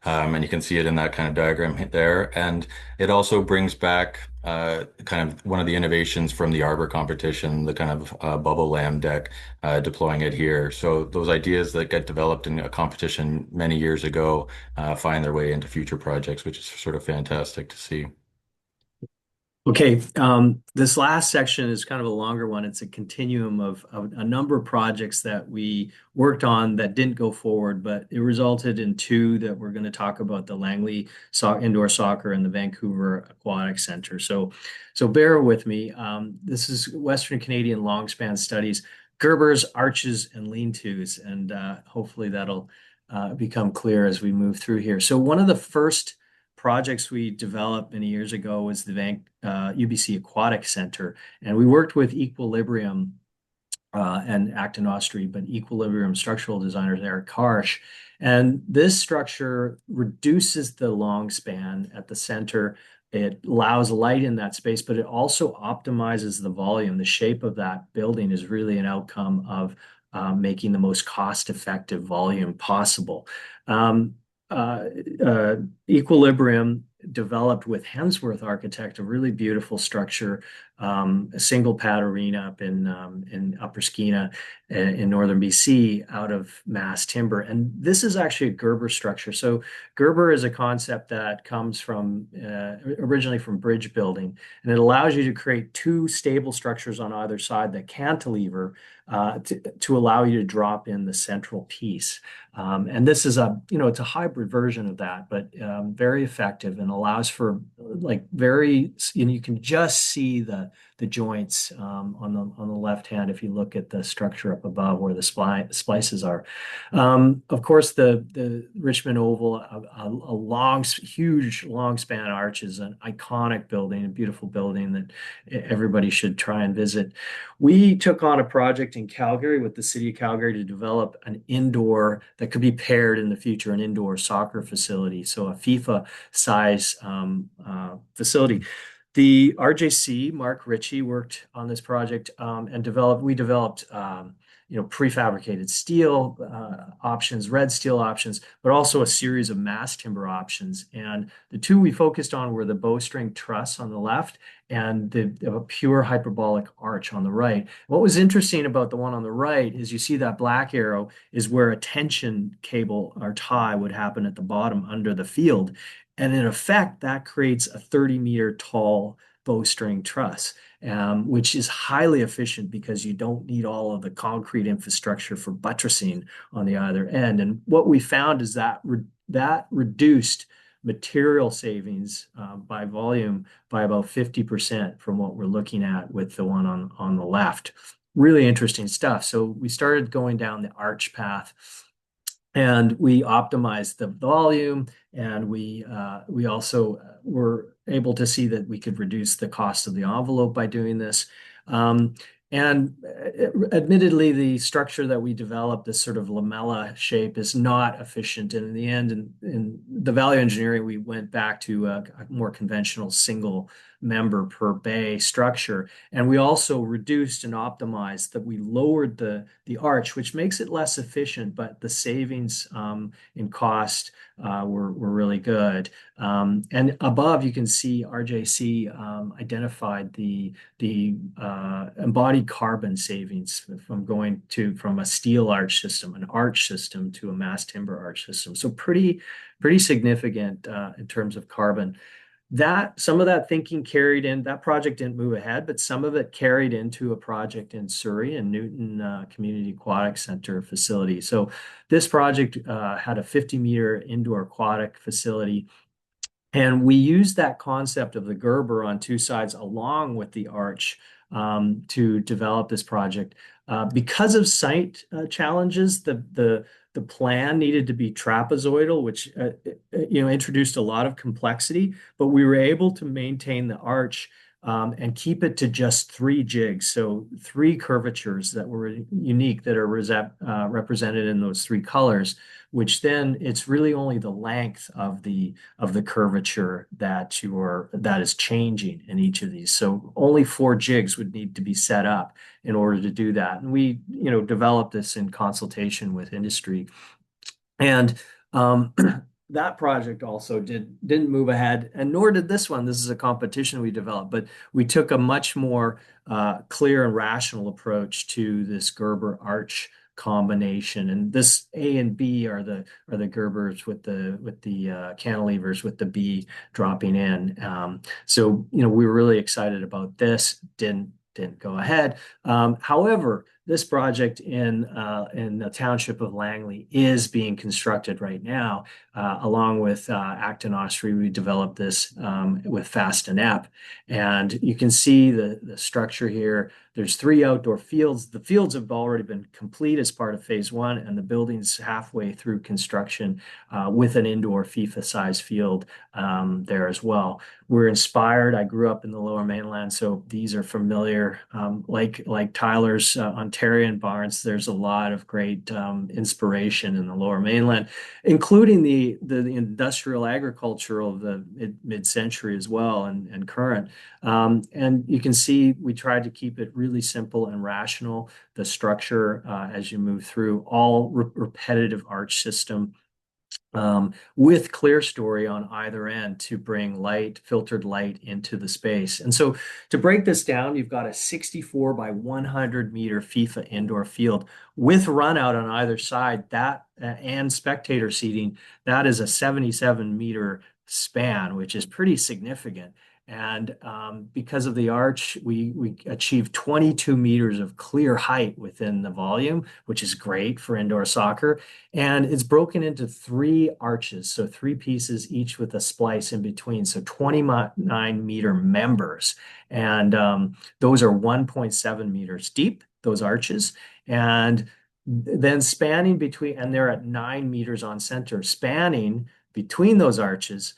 And you can see it in that kind of diagram there. And it also brings back kind of one of the innovations from the Arbor competition, the kind of bubble lam deck, deploying it here. So those ideas that get developed in a competition many years ago find their way into future projects, which is sort of fantastic to see.
Okay, this last section is kind of a longer one. It's a continuum of a number of projects that we worked on that didn't go forward, but it resulted in two that we're going to talk about: the Langley Indoor Soccer and the Vancouver Aquatic Center. So bear with me. This is Western Canadian Longspan Studies, Gerbers, Arches, and Lean-tos, and hopefully that'll become clear as we move through here. So one of the first projects we developed many years ago was the UBC Aquatic Center, and we worked with Equilibrium and Acton Ostry, but Equilibrium structural designers Eric Karsh. And this structure reduces the long span at the center. It allows light in that space, but it also optimizes the volume. The shape of that building is really an outcome of making the most cost-effective volume possible. Equilibrium developed with Hemsworth Architect a really beautiful structure, a single pad arena up in Upper Skeena in northern BC out of mass timber. And this is actually a Gerber structure. So Gerber is a concept that comes from originally from bridge building, and it allows you to create two stable structures on either side that cantilever to allow you to drop in the central piece. And this is it's a hybrid version of that, but very effective and allows for you can just see the joints on the left hand if you look at the structure up above where the splices are. Of course, the Richmond Oval, a huge long span arch, is an iconic building, a beautiful building that everybody should try and visit. We took on a project in Calgary with the City of Calgary to develop an indoor that could be paired in the future, an indoor soccer facility, so a FIFA size facility. The RJC, Mark Ritchie, worked on this project and developed prefabricated steel options, red steel options, but also a series of mass timber options. And the two we focused on were the bowstring truss on the left and the pure hyperbolic arch on the right. What was interesting about the one on the right is you see that black arrow is where a tension cable or tie would happen at the bottom under the field. And in effect, that creates a 30-meter tall bowstring truss, which is highly efficient because you don't need all of the concrete infrastructure for buttressing on the other end. And what we found is that that reduced material savings by volume by about 50% from what we're looking at with the one on the left. Really interesting stuff. So we started going down the arch path. And we optimized the volume, and we also were able to see that we could reduce the cost of the envelope by doing this. Admittedly, the structure that we developed, this sort of lamella shape, is not efficient. And in the end, in the value engineering, we went back to a more conventional single member per bay structure. And we also reduced and optimized that we lowered the arch, which makes it less efficient, but the savings in cost were really good. And above, you can see RJC identified the embodied carbon savings from going from a steel arch system, an arch system, to a mass timber arch system. So pretty significant in terms of carbon. Some of that thinking carried in. That project didn't move ahead, but some of it carried into a project in Surrey and Newton Community Aquatic Center facility. So this project had a 50-meter indoor aquatic facility. And we used that concept of the Gerber on two sides along with the arch to develop this project. Because of site challenges, the plan needed to be trapezoidal, which introduced a lot of complexity, but we were able to maintain the arch and keep it to just 3 jigs. So 3 curvatures that were unique that are represented in those 3 colors, which then it's really only the length of the curvature that is changing in each of these. So only 4 jigs would need to be set up in order to do that. And we, developed this in consultation with industry. And that project also didn't move ahead, and nor did this one. This is a competition we developed, but we took a much more clear and rational approach to this Gerber arch combination. And this A and B are the Gerbers with the cantilevers with the B dropping in. So we were really excited about this. Didn't go ahead. However, this project in the township of Langley is being constructed right now, along with Acton Osprey. We developed this with Fast and Ep, and you can see the structure here. There's 3 outdoor fields. The fields have already been complete as part of phase 1, and the building's halfway through construction with an indoor FIFA-sized field there as well. We're inspired. I grew up in the Lower Mainland, so these are familiar. Like Tyler's Ontarian barns, there's a lot of great inspiration in the Lower Mainland, including the industrial agriculture of the mid-century as well and current. And you can see we tried to keep it really simple and rational. The structure as you move through, all repetitive arch system. With clear story on either end to bring filtered light into the space. And so to break this down, you've got a 64 by 100 meter FIFA indoor field with run out on either side, and spectator seating. That is a 77-meter span, which is pretty significant. And because of the arch, we achieved 22 meters of clear height within the volume, which is great for indoor soccer. And it's broken into 3 arches, so 3 pieces, each with a splice in between. So 29-meter members. And those are 1.7 meters deep, those arches. And then spanning between, and they're at 9 meters on center, spanning between those arches,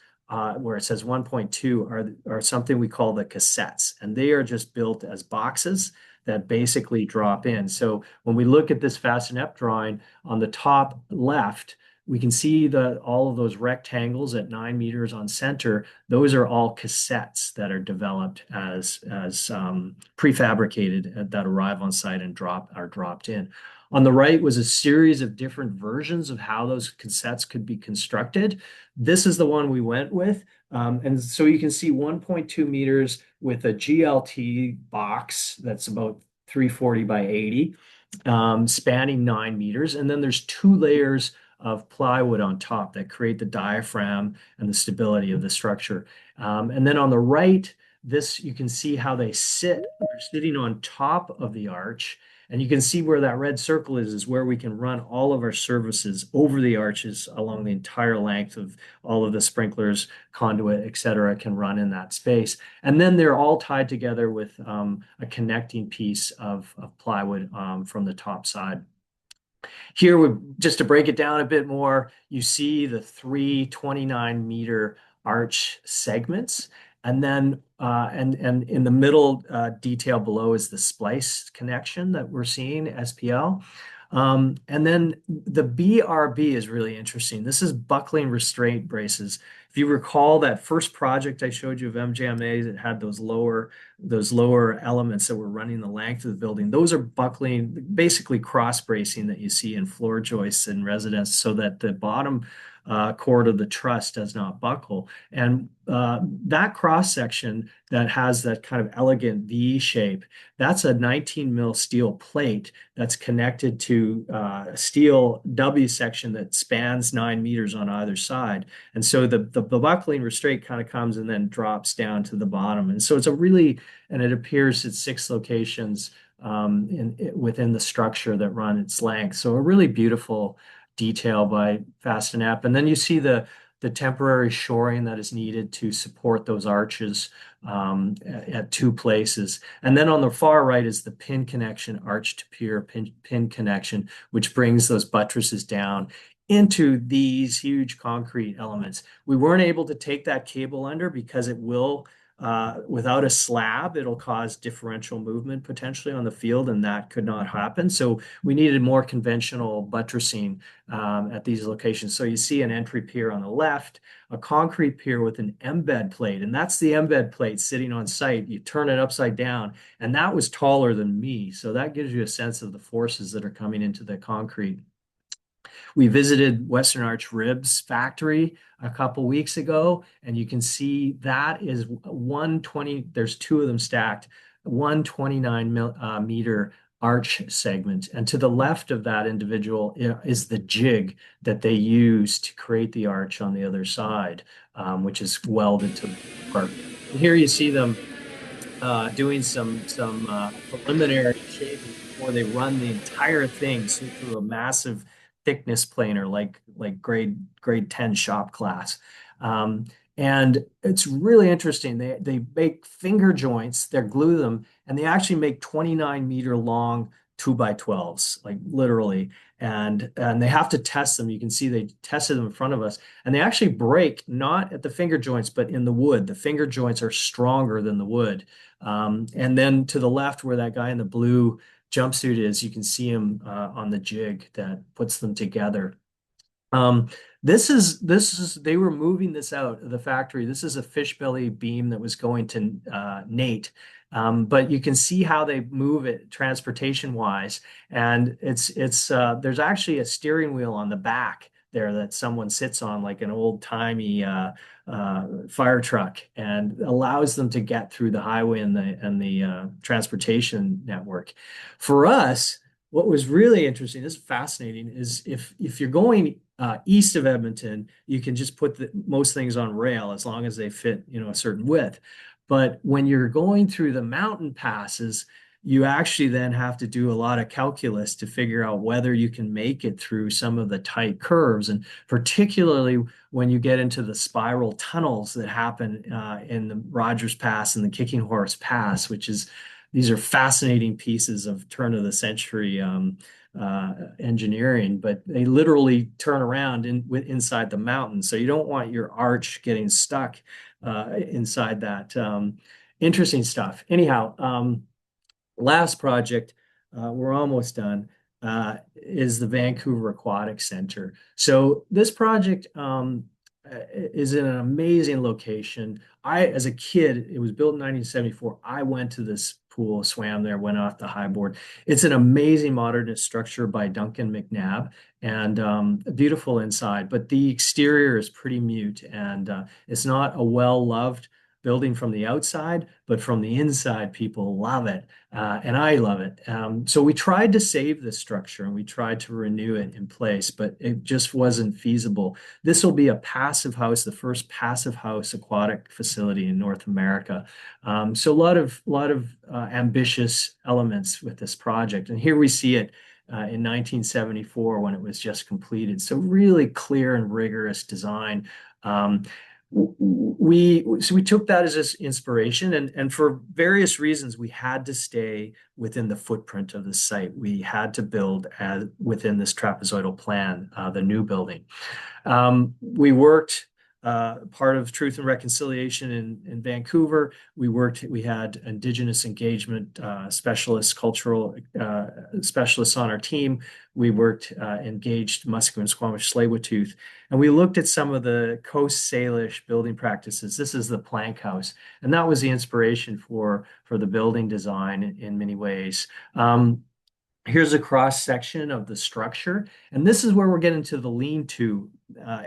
where it says 1.2 are something we call the cassettes, and they are just built as boxes that basically drop in. So when we look at this fasten-up drawing on the top left, we can see all of those rectangles at 9 meters on center. Those are all cassettes that are developed as prefabricated that arrive on site and are dropped in. On the right was a series of different versions of how those cassettes could be constructed. This is the one we went with. And so you can see 1.2 meters with a GLT box that's about 340 by 80, spanning 9 meters. And then there's 2 layers of plywood on top that create the diaphragm and the stability of the structure. And then on the right, you can see how they're sitting on top of the arch. And you can see where that red circle is where we can run all of our services over the arches along the entire length of all of the sprinklers, conduit, et cetera, can run in that space. And then they're all tied together with a connecting piece of plywood from the top side. Here, just to break it down a bit more, you see the 3 29-meter arch segments. And then and in the middle detail below is the splice connection that we're seeing, SPL. And then the BRB is really interesting. This is buckling restraint braces. If you recall that first project I showed you of MJMA that had those lower elements that were running the length of the building, those are buckling, basically cross bracing that you see in floor joists and residence so that the bottom cord of the truss does not buckle. And that cross section that has that kind of elegant V shape, that's a 19 mil steel plate that's connected to a steel W section that spans 9 meters on either side. And so the buckling restraint kind of comes and then drops down to the bottom. And so it's and it appears at 6 locations within the structure that run its length. So a really beautiful detail by Fastenap. And then you see the temporary shoring that is needed to support those arches at 2 places. And then on the far right is the pin connection, arch to pier pin connection, which brings those buttresses down into these huge concrete elements. We weren't able to take that cable under because it will, without a slab, it'll cause differential movement potentially on the field, and that could not happen. So we needed more conventional buttressing at these locations. So you see an entry pier on the left, a concrete pier with an embed plate, and that's the embed plate sitting on site. You turn it upside down, and that was taller than me. So that gives you a sense of the forces that are coming into the concrete. We visited Western Arch Ribs factory a couple weeks ago, and you can see that is 120, there's 2 of them stacked, 129 meter arch segment. And to the left of that individual is the jig that they use to create the arch on the other side, which is welded to the part. And here you see them doing some preliminary shaping before they run the entire thing through a massive thickness planer like grade 10 shop class. And it's really interesting. They make finger joints, they glue them, and they actually make 29-meter long 2x12s, like literally. And they have to test them. You can see they tested them in front of us. And they actually break not at the finger joints, but in the wood. The finger joints are stronger than the wood. And then to the left where that guy in the blue jumpsuit is, you can see him on the jig that puts them together. They were moving this out of the factory. This is a fish belly beam that was going to Nate. But you can see how they move it transportation wise. And there's actually a steering wheel on the back there that someone sits on like an old timey fire truck, and allows them to get through the highway and the transportation network. For us, what was really interesting, this is fascinating, is if you're going east of Edmonton, you can just put most things on rail as long as they fit, a certain width. But when you're going through the mountain passes, you actually then have to do a lot of calculus to figure out whether you can make it through some of the tight curves. And particularly when you get into the spiral tunnels that happen in the Rogers Pass and the Kicking Horse Pass, these are fascinating pieces of turn of the century engineering, but they literally turn around inside the mountain. So you don't want your arch getting stuck inside that. Interesting stuff. Anyhow, Last project, we're almost done, is the Vancouver Aquatic Center. So this project is in an amazing location. As a kid, it was built in 1974. I went to this pool, swam there, went off the high board. It's an amazing modernist structure by Duncan McNabb and beautiful inside, but the exterior is pretty mute and it's not a well-loved building from the outside, but from the inside, people love it. And I love it. So we tried to save this structure and we tried to renew it in place, but it just wasn't feasible. This will be a passive house, the first passive house aquatic facility in North America. So a lot of ambitious elements with this project. And here we see it in 1974 when it was just completed. So really clear and rigorous design. We took that as inspiration, and for various reasons we had to stay within the footprint of the site. We had to build within this trapezoidal plan, the new building. We worked part of Truth and Reconciliation in Vancouver. We had Indigenous engagement specialists, cultural specialists on our team. We engaged Musqueam and Squamish Tsleil-Waututh, and we looked at some of the Coast Salish building practices. This is the plank house, and that was the inspiration for the building design in many ways. Here's a cross section of the structure, and this is where we're getting to the lean-to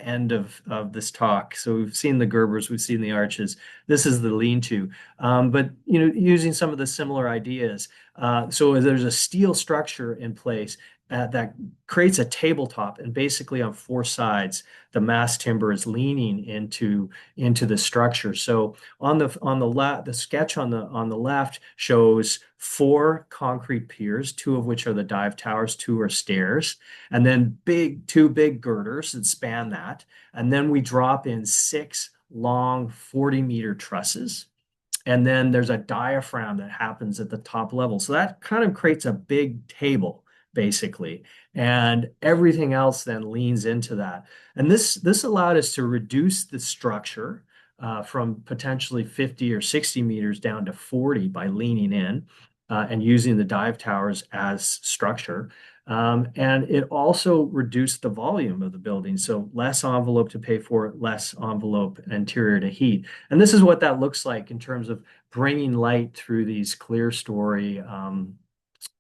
end of this talk. So we've seen the Gerbers, we've seen the arches. This is the lean-to, but using some of the similar ideas. So there's a steel structure in place that creates a tabletop, and basically on four sides, the mass timber is leaning into the structure. So on the sketch on the left shows four concrete piers, two of which are the dive towers, two are stairs, and then two big girders that span that. And then we drop in six long 40-meter trusses. And then there's a diaphragm that happens at the top level. So that kind of creates a big table, basically. And everything else then leans into that. And this allowed us to reduce the structure from potentially 50 or 60 meters down to 40 by leaning in and using the dive towers as structure. And it also reduced the volume of the building. So less envelope to pay for, less envelope interior to heat. And this is what that looks like in terms of bringing light through these clear story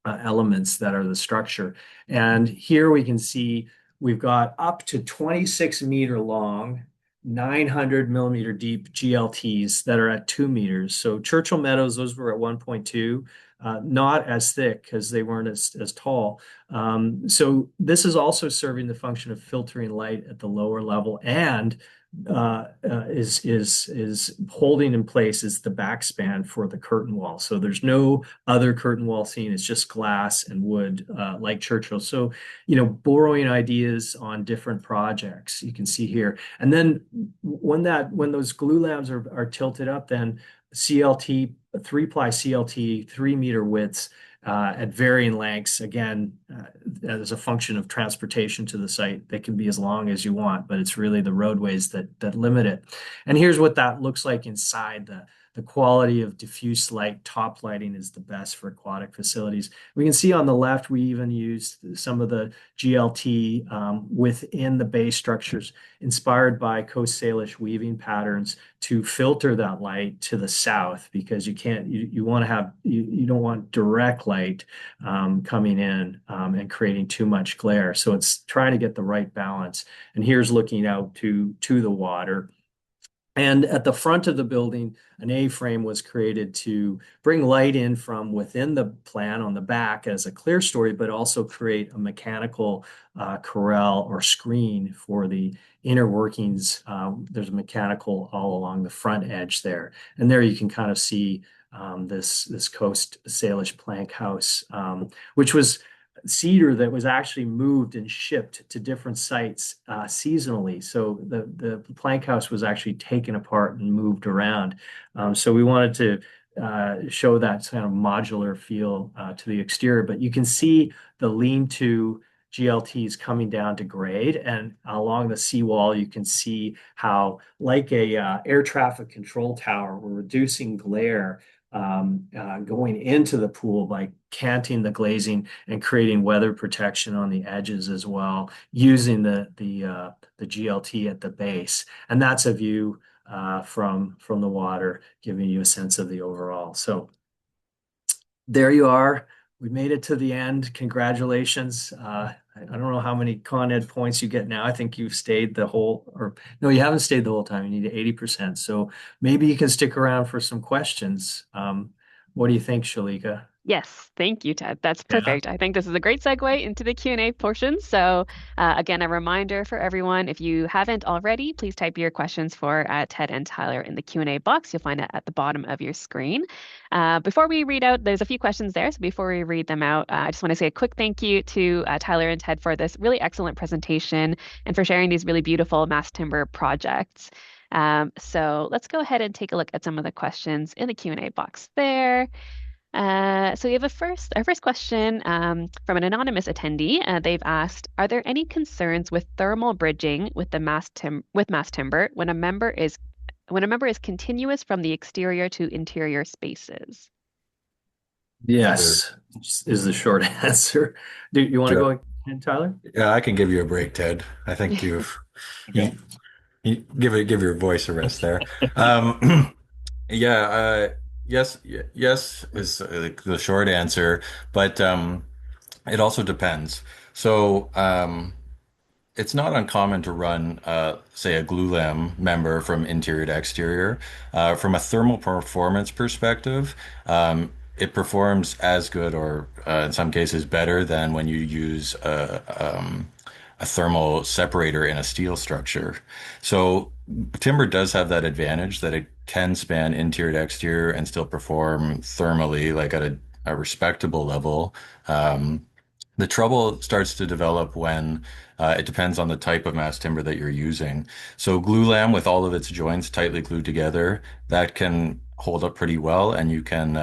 elements that are the structure. And here we can see we've got up to 26-meter long, 900 millimeter deep GLTs that are at 2 meters. So Churchill Meadows, those were at 1.2, not as thick because they weren't as tall. So this is also serving the function of filtering light at the lower level, and is holding in place is the backspan for the curtain wall. So there's no other curtain wall seen. It's just glass and wood, like Churchill. So, borrowing ideas on different projects, you can see here. And then when those glulams are tilted up, then CLT, 3-ply CLT, 3-meter widths, at varying lengths. Again, as a function of transportation to the site, they can be as long as you want, but it's really the roadways that limit it. And here's what that looks like inside. The quality of diffuse light, top lighting is the best for aquatic facilities. We can see on the left, we even used some of the GLT within the base structures inspired by Coast Salish weaving patterns to filter that light to the south, because you don't want direct light coming in and creating too much glare. So it's trying to get the right balance. And here's looking out to the water. And at the front of the building, an A-frame was created to bring light in from within the plan on the back as a clear story, but also create a mechanical corral or screen for the inner workings. There's a mechanical all along the front edge there. And there you can kind of see this Coast Salish plank house, which was cedar that was actually moved and shipped to different sites seasonally. So the plank house was actually taken apart and moved around. So we wanted to show that kind of modular feel to the exterior. But you can see the lean-to GLTs coming down to grade, and along the seawall you can see how, like a air traffic control tower, we're reducing glare going into the pool by canting the glazing and creating weather protection on the edges as well, using the GLT at the base. And that's a view from the water, giving you a sense of the overall. So there you are. We made it to the end. Congratulations. I don't know how many Con Ed points you get now. I think you've stayed the whole, or no, you haven't stayed the whole time. You need 80%. So maybe you can stick around for some questions. What do you think, Shalika?
Yes, thank you, Ted. That's
Yeah.
perfect. I think this is a great segue into the Q&A portion. So, again, a reminder for everyone, if you haven't already, please type your questions for Ted and Tyler in the Q&A box. You'll find it at the bottom of your screen. Before we read out, there's a few questions there. So before we read them out, I just want to say a quick thank you to Tyler and Ted for this really excellent presentation and for sharing these really beautiful mass timber projects. So let's go ahead and take a look at some of the questions in the Q&A box there. So we have our first question from an anonymous attendee. They've asked, are there any concerns with thermal bridging with the mass timber when a member is continuous from the exterior to interior spaces?
Sure.
Yes, is the short answer. Do you want to
Sure.
go ahead, Tyler?
Yeah, I can give you a break, Ted. I think you,
Okay.
you give your voice a rest there. Um, yeah, yes is the short answer, but it also depends. So, it's not uncommon to run, say, a glulam member from interior to exterior. From a thermal performance perspective, it performs as good or in some cases better than when you use a thermal separator in a steel structure. So timber does have that advantage that it can span interior to exterior and still perform thermally, like at a respectable level. The trouble starts to develop when it depends on the type of mass timber that you're using. So glulam with all of its joints tightly glued together, that can hold up pretty well, and you can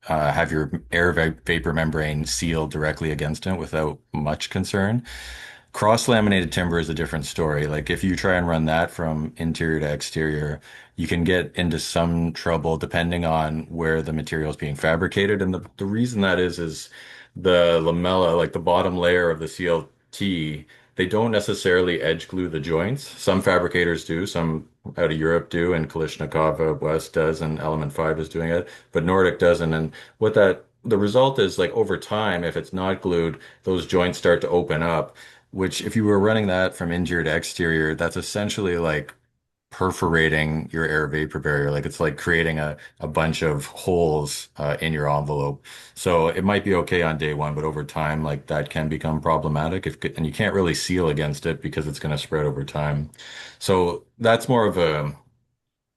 have your vapor membrane sealed directly against it without much concern. Cross-laminated timber is a different story. Like if you try and run that from interior to exterior, you can get into some trouble depending on where the material is being fabricated. And the reason that is the lamella, like the bottom layer of the CLT, they don't necessarily edge glue the joints. Some fabricators do, some out of Europe do, and Kalishnikova West does, and Element 5 is doing it, but Nordic doesn't. And the result is like over time, if it's not glued, those joints start to open up, which if you were running that from interior to exterior, that's essentially like perforating your air vapor barrier. Like it's like creating a bunch of holes in your envelope. So it might be okay on day one, but over time, like that can become problematic and you can't really seal against it because it's going to spread over time. So that's more of a,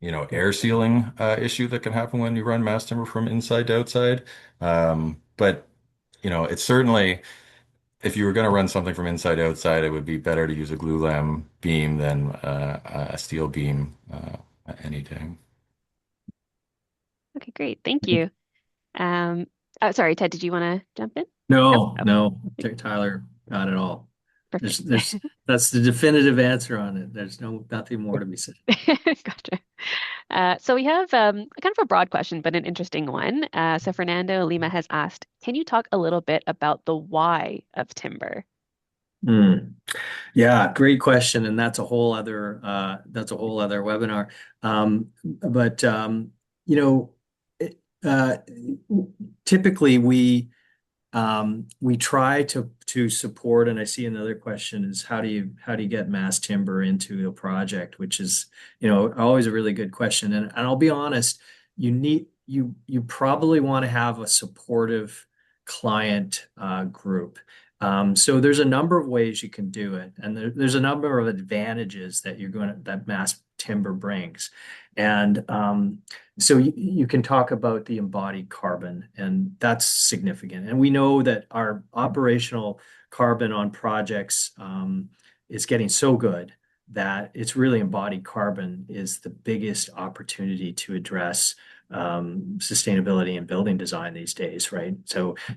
air sealing issue that can happen when you run mass timber from inside to outside. But it's certainly if you were going to run something from inside to outside, it would be better to use a glulam beam than a steel beam any day.
Okay, great. Thank you. Sorry, Ted, did you want to jump in? No?
No,
Okay,
no, Tyler got it all. There's,
perfect.
there's, that's the definitive answer on it. There's nothing more to be said.
Gotcha. So we have kind of a broad question, but an interesting one. So Fernando Lima has asked, can you talk a little bit about the why of timber?
Hmm. Yeah, great question, and that's a whole other webinar. But you know, it, typically we try to support, and I see another question is how do you get mass timber into a project, which is always a really good question. And I'll be honest, you probably want to have a supportive client group. So there's a number of ways you can do it, and there's a number of advantages that mass timber brings. And so you can talk about the embodied carbon, and that's significant. And we know that our operational carbon on projects is getting so good that it's really embodied carbon is the biggest opportunity to address sustainability in building design these days, right?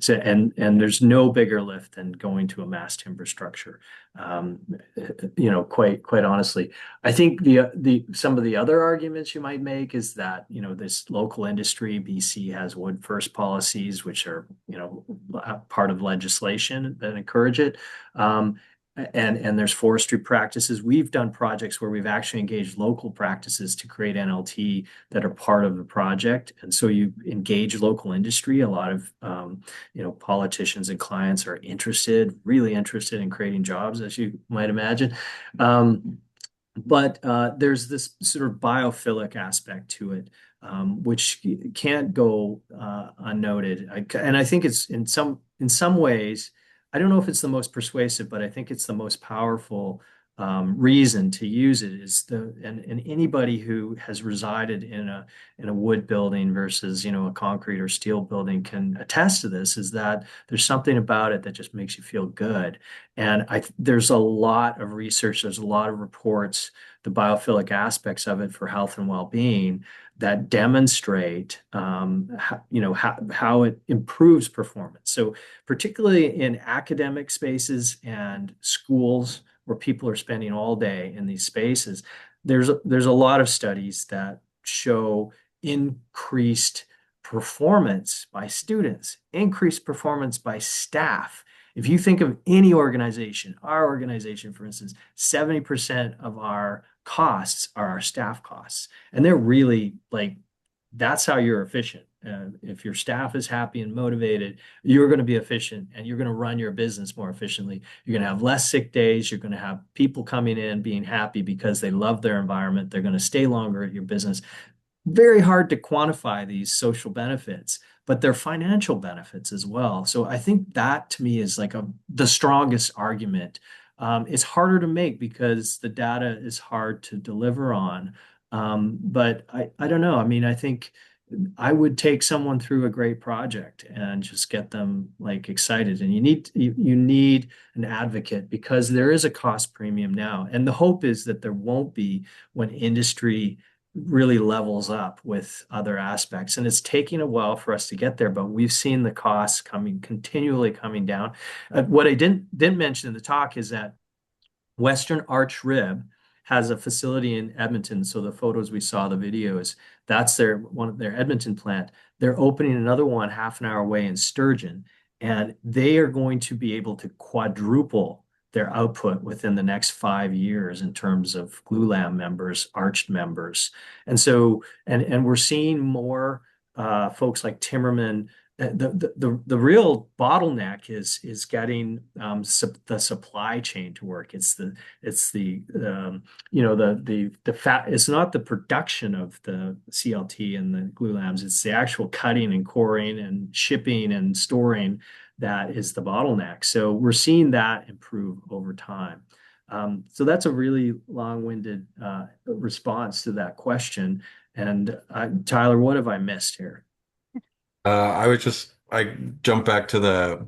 And there's no bigger lift than going to a mass timber structure. Quite honestly, I think the some of the other arguments you might make is that this local industry, BC has wood first policies, which are part of legislation that encourage it. And there's forestry practices. We've done projects where we've actually engaged local practices to create NLT that are part of the project. And so you engage local industry. A lot of politicians and clients are really interested in creating jobs, as you might imagine. But there's this sort of biophilic aspect to it, which can't go unnoted. And I think it's in some ways, I don't know if it's the most persuasive, but I think it's the most powerful reason to use it and anybody who has resided in a wood building versus a concrete or steel building can attest to this, is that there's something about it that just makes you feel good. And there's a lot of research, there's a lot of reports, the biophilic aspects of it for health and well-being that demonstrate how it improves performance. So particularly in academic spaces and schools where people are spending all day in these spaces, there's a lot of studies that show increased performance by students, increased performance by staff. If you think of any organization, our organization, for instance, 70% of our costs are our staff costs. And they're really that's how you're efficient. If your staff is happy and motivated, you're going to be efficient and you're going to run your business more efficiently. You're going to have less sick days. You're going to have people coming in being happy because they love their environment. They're going to stay longer at your business. Very hard to quantify these social benefits, but they're financial benefits as well. So I think that to me is the strongest argument. It's harder to make because the data is hard to deliver on. But I don't know. I mean, I think I would take someone through a great project and just get them excited. And you need an advocate because there is a cost premium now. And the hope is that there won't be when industry really levels up with other aspects. And it's taking a while for us to get there, but we've seen the costs continually coming down. What I didn't mention in the talk is that Western Arch Rib has a facility in Edmonton. So the photos we saw, the videos, that's their Edmonton plant. They're opening another one half an hour away in Sturgeon, and they are going to be able to quadruple their output within the next 5 years in terms of glulam members, arched members. And so, and we're seeing more folks like Timmerman. The real bottleneck is getting the supply chain to work. It's the fat. It's not the production of the CLT and the glulams. It's the actual cutting and coring and shipping and storing that is the bottleneck. So we're seeing that improve over time. So that's a really long-winded response to that question. And Tyler, what have I missed here?
I jump back to the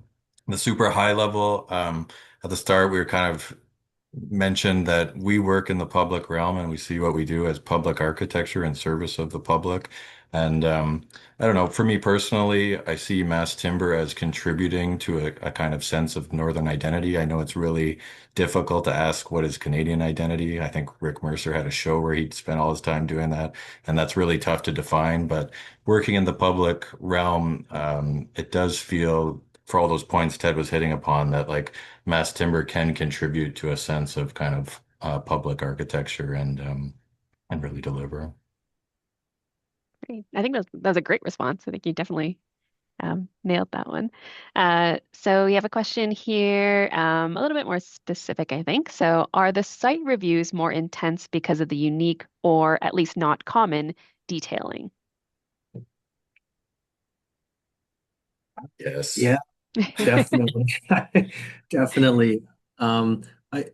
super high level. At the start, we were kind of mentioned that we work in the public realm and we see what we do as public architecture in service of the public. And I don't know, for me personally, I see mass timber as contributing to a kind of sense of Northern identity. I know it's really difficult to ask what is Canadian identity. I think Rick Mercer had a show where he'd spent all his time doing that, and that's really tough to define. But working in the public realm, it does feel, for all those points Ted was hitting upon, that mass timber can contribute to a sense of kind of public architecture and really deliver.
Great. I think that was a great response. I think you definitely nailed that one. So we have a question here, a little bit more specific, I think. So are the site reviews more intense because of the unique or at least not common detailing?
Yes.
Yeah, definitely. Definitely.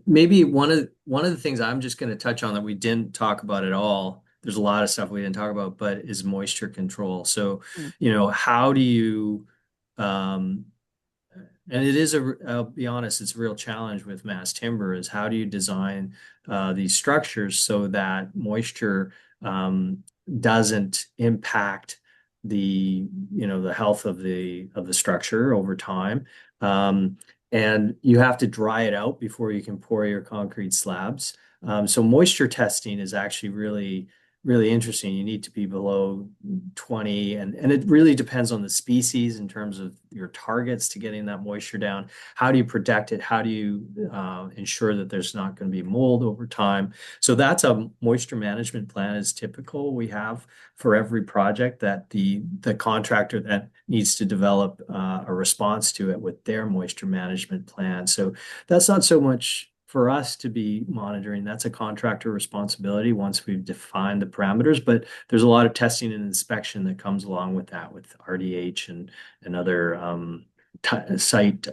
Maybe one of the things I'm just going to touch on that we didn't talk about at all, there's a lot of stuff we didn't talk about, but is moisture control. So, how do you, and it is I'll be honest, it's a real challenge with mass timber, is how do you design these structures so that moisture doesn't impact the health of the structure over time. Um, and you have to dry it out before you can pour your concrete slabs. So moisture testing is actually really interesting. You need to be below 20, and it really depends on the species in terms of your targets to getting that moisture down. How do you protect it? How do you ensure that there's not going to be mold over time? So that's a moisture management plan is typical. We have for every project that the contractor that needs to develop a response to it with their moisture management plan. So that's not so much for us to be monitoring. That's a contractor responsibility once we've defined the parameters. But there's a lot of testing and inspection that comes along with that, with RDH and other site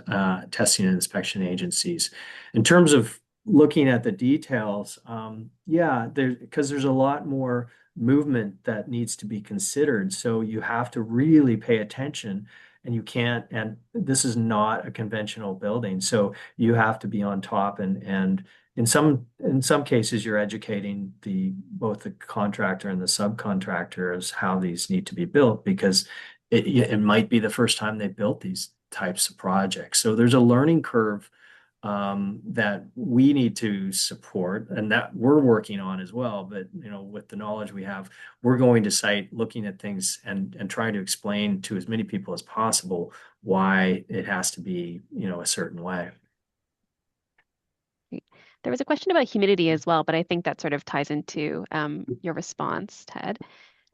testing and inspection agencies. In terms of looking at the details, yeah, because there's a lot more movement that needs to be considered. So you have to really pay attention, and you can't, and this is not a conventional building. So you have to be on top, and in some cases you're educating both the contractor and the subcontractor as how these need to be built, because it might be the first time they built these types of projects. So there's a learning curve that we need to support and that we're working on as well. But with the knowledge we have, we're going to site, looking at things and trying to explain to as many people as possible why it has to be a certain way.
Great. There was a question about humidity as well, but I think that sort of ties into your response, Ted.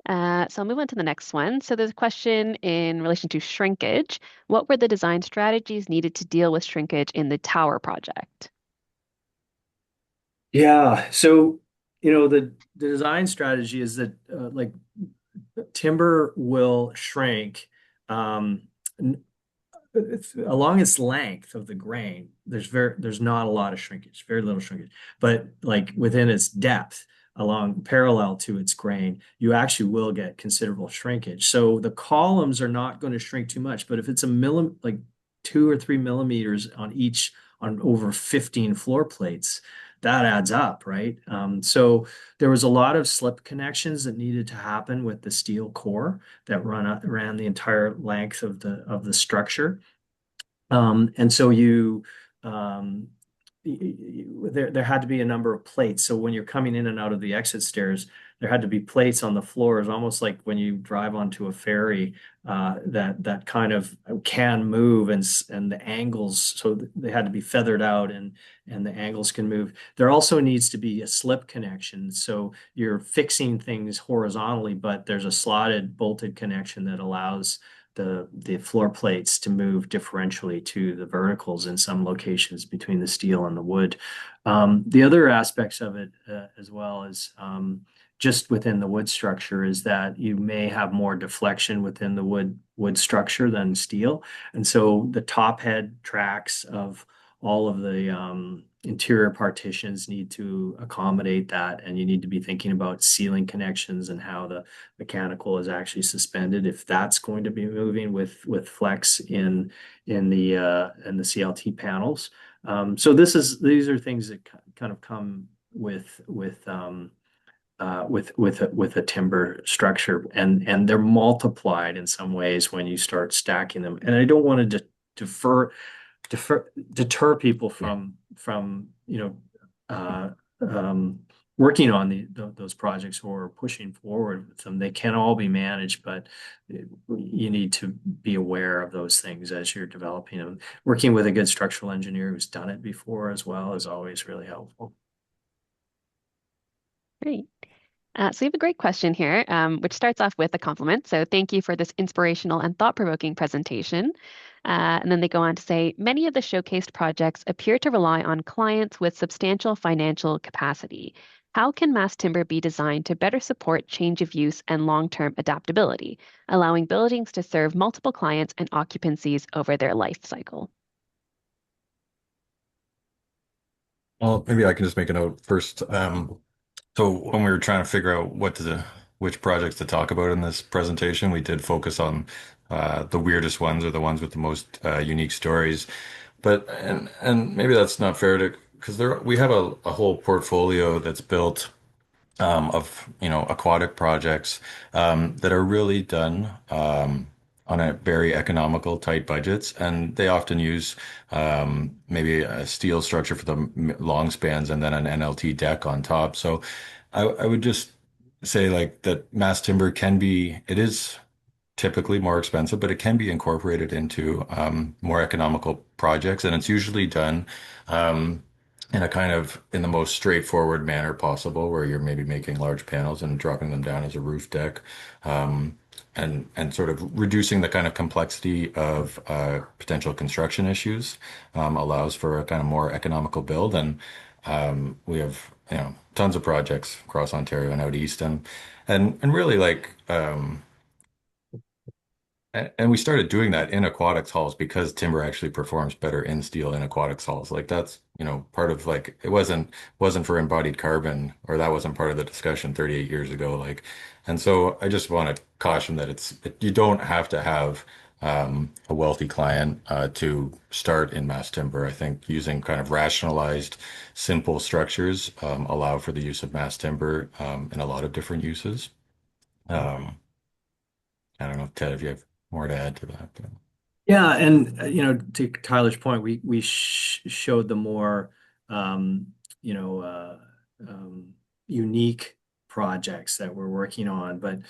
So I'll move on to the next one. So there's a question in relation to shrinkage. What were the design strategies needed to deal with shrinkage in the tower project?
Yeah. So, the design strategy is that like timber will shrink um, along its length of the grain. There's not a lot of shrinkage, very little shrinkage, but like within its depth along parallel to its grain, you actually will get considerable shrinkage. So the columns are not going to shrink too much, but if it's like 2 or 3 millimeters on over 15 floor plates, that adds up, right? So there was a lot of slip connections that needed to happen with the steel core that ran the entire length of the structure. And so um, there had to be a number of plates. So when you're coming in and out of the exit stairs, there had to be plates on the floors, almost like when you drive onto a ferry, that kind of can move, and the angles. So they had to be feathered out, and the angles can move. There also needs to be a slip connection. So you're fixing things horizontally, but there's a slotted bolted connection that allows the floor plates to move differentially to the verticals in some locations between the steel and the wood. The other aspects of it as well is just within the wood structure is that you may have more deflection within the wood structure than steel. And so the top head tracks of all of the interior partitions need to accommodate that, and you need to be thinking about ceiling connections and how the mechanical is actually suspended if that's going to be moving with flex in the CLT panels. So these are things that kind of come with a timber structure, and they're multiplied in some ways when you start stacking them. And I don't want to defer deter people from uh, working on those projects or pushing forward with them. They can all be managed, but you need to be aware of those things as you're developing them. Working with a good structural engineer who's done it before as well is always really helpful.
Great. So you have a great question here, which starts off with a compliment. So thank you for this inspirational and thought-provoking presentation. And then they go on to say, many of the showcased projects appear to rely on clients with substantial financial capacity. How can mass timber be designed to better support change of use and long-term adaptability, allowing buildings to serve multiple clients and occupancies over their life cycle?
Well, maybe I can just make a note first. So when we were trying to figure out which projects to talk about in this presentation, we did focus on the weirdest ones or the ones with the most unique stories. But and maybe that's not fair to because we have a whole portfolio that's built of aquatic projects that are really done on a very economical, tight budgets, and they often use maybe a steel structure for the long spans and then an NLT deck on top. So I would just say like that mass timber can be, it is typically more expensive, but it can be incorporated into more economical projects, and it's usually done um, in a kind of in the most straightforward manner possible, where you're maybe making large panels and dropping them down as a roof deck, and sort of reducing the kind of complexity of potential construction issues allows for a kind of more economical build, and we have tons of projects across Ontario and out east, and really like. And we started doing that in aquatics halls because timber actually performs better in steel in aquatics halls. Like that's, part of like it wasn't for embodied carbon, or that wasn't part of the discussion 38 years ago. Like, and so I just want to caution that you don't have to have a wealthy client to start in mass timber. I think using kind of rationalized, simple structures allow for the use of mass timber in a lot of different uses. Um, I don't know, Ted, if you have more to add to that. But.
Yeah, and to Tyler's point, we showed the more um, you know uh, um, unique projects that we're working on, but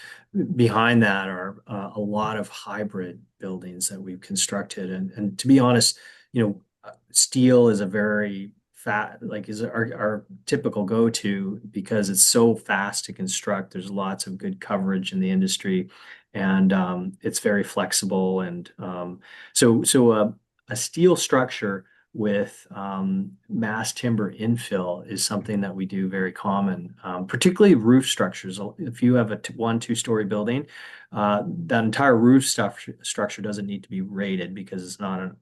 behind that are a lot of hybrid buildings that we've constructed. And to be honest, steel is a very fat like is our typical go-to because it's so fast to construct. There's lots of good coverage in the industry, and it's very flexible and a steel structure with mass timber infill is something that we do very common, particularly roof structures. If you have a one, two-story building, that entire structure doesn't need to be rated because it's not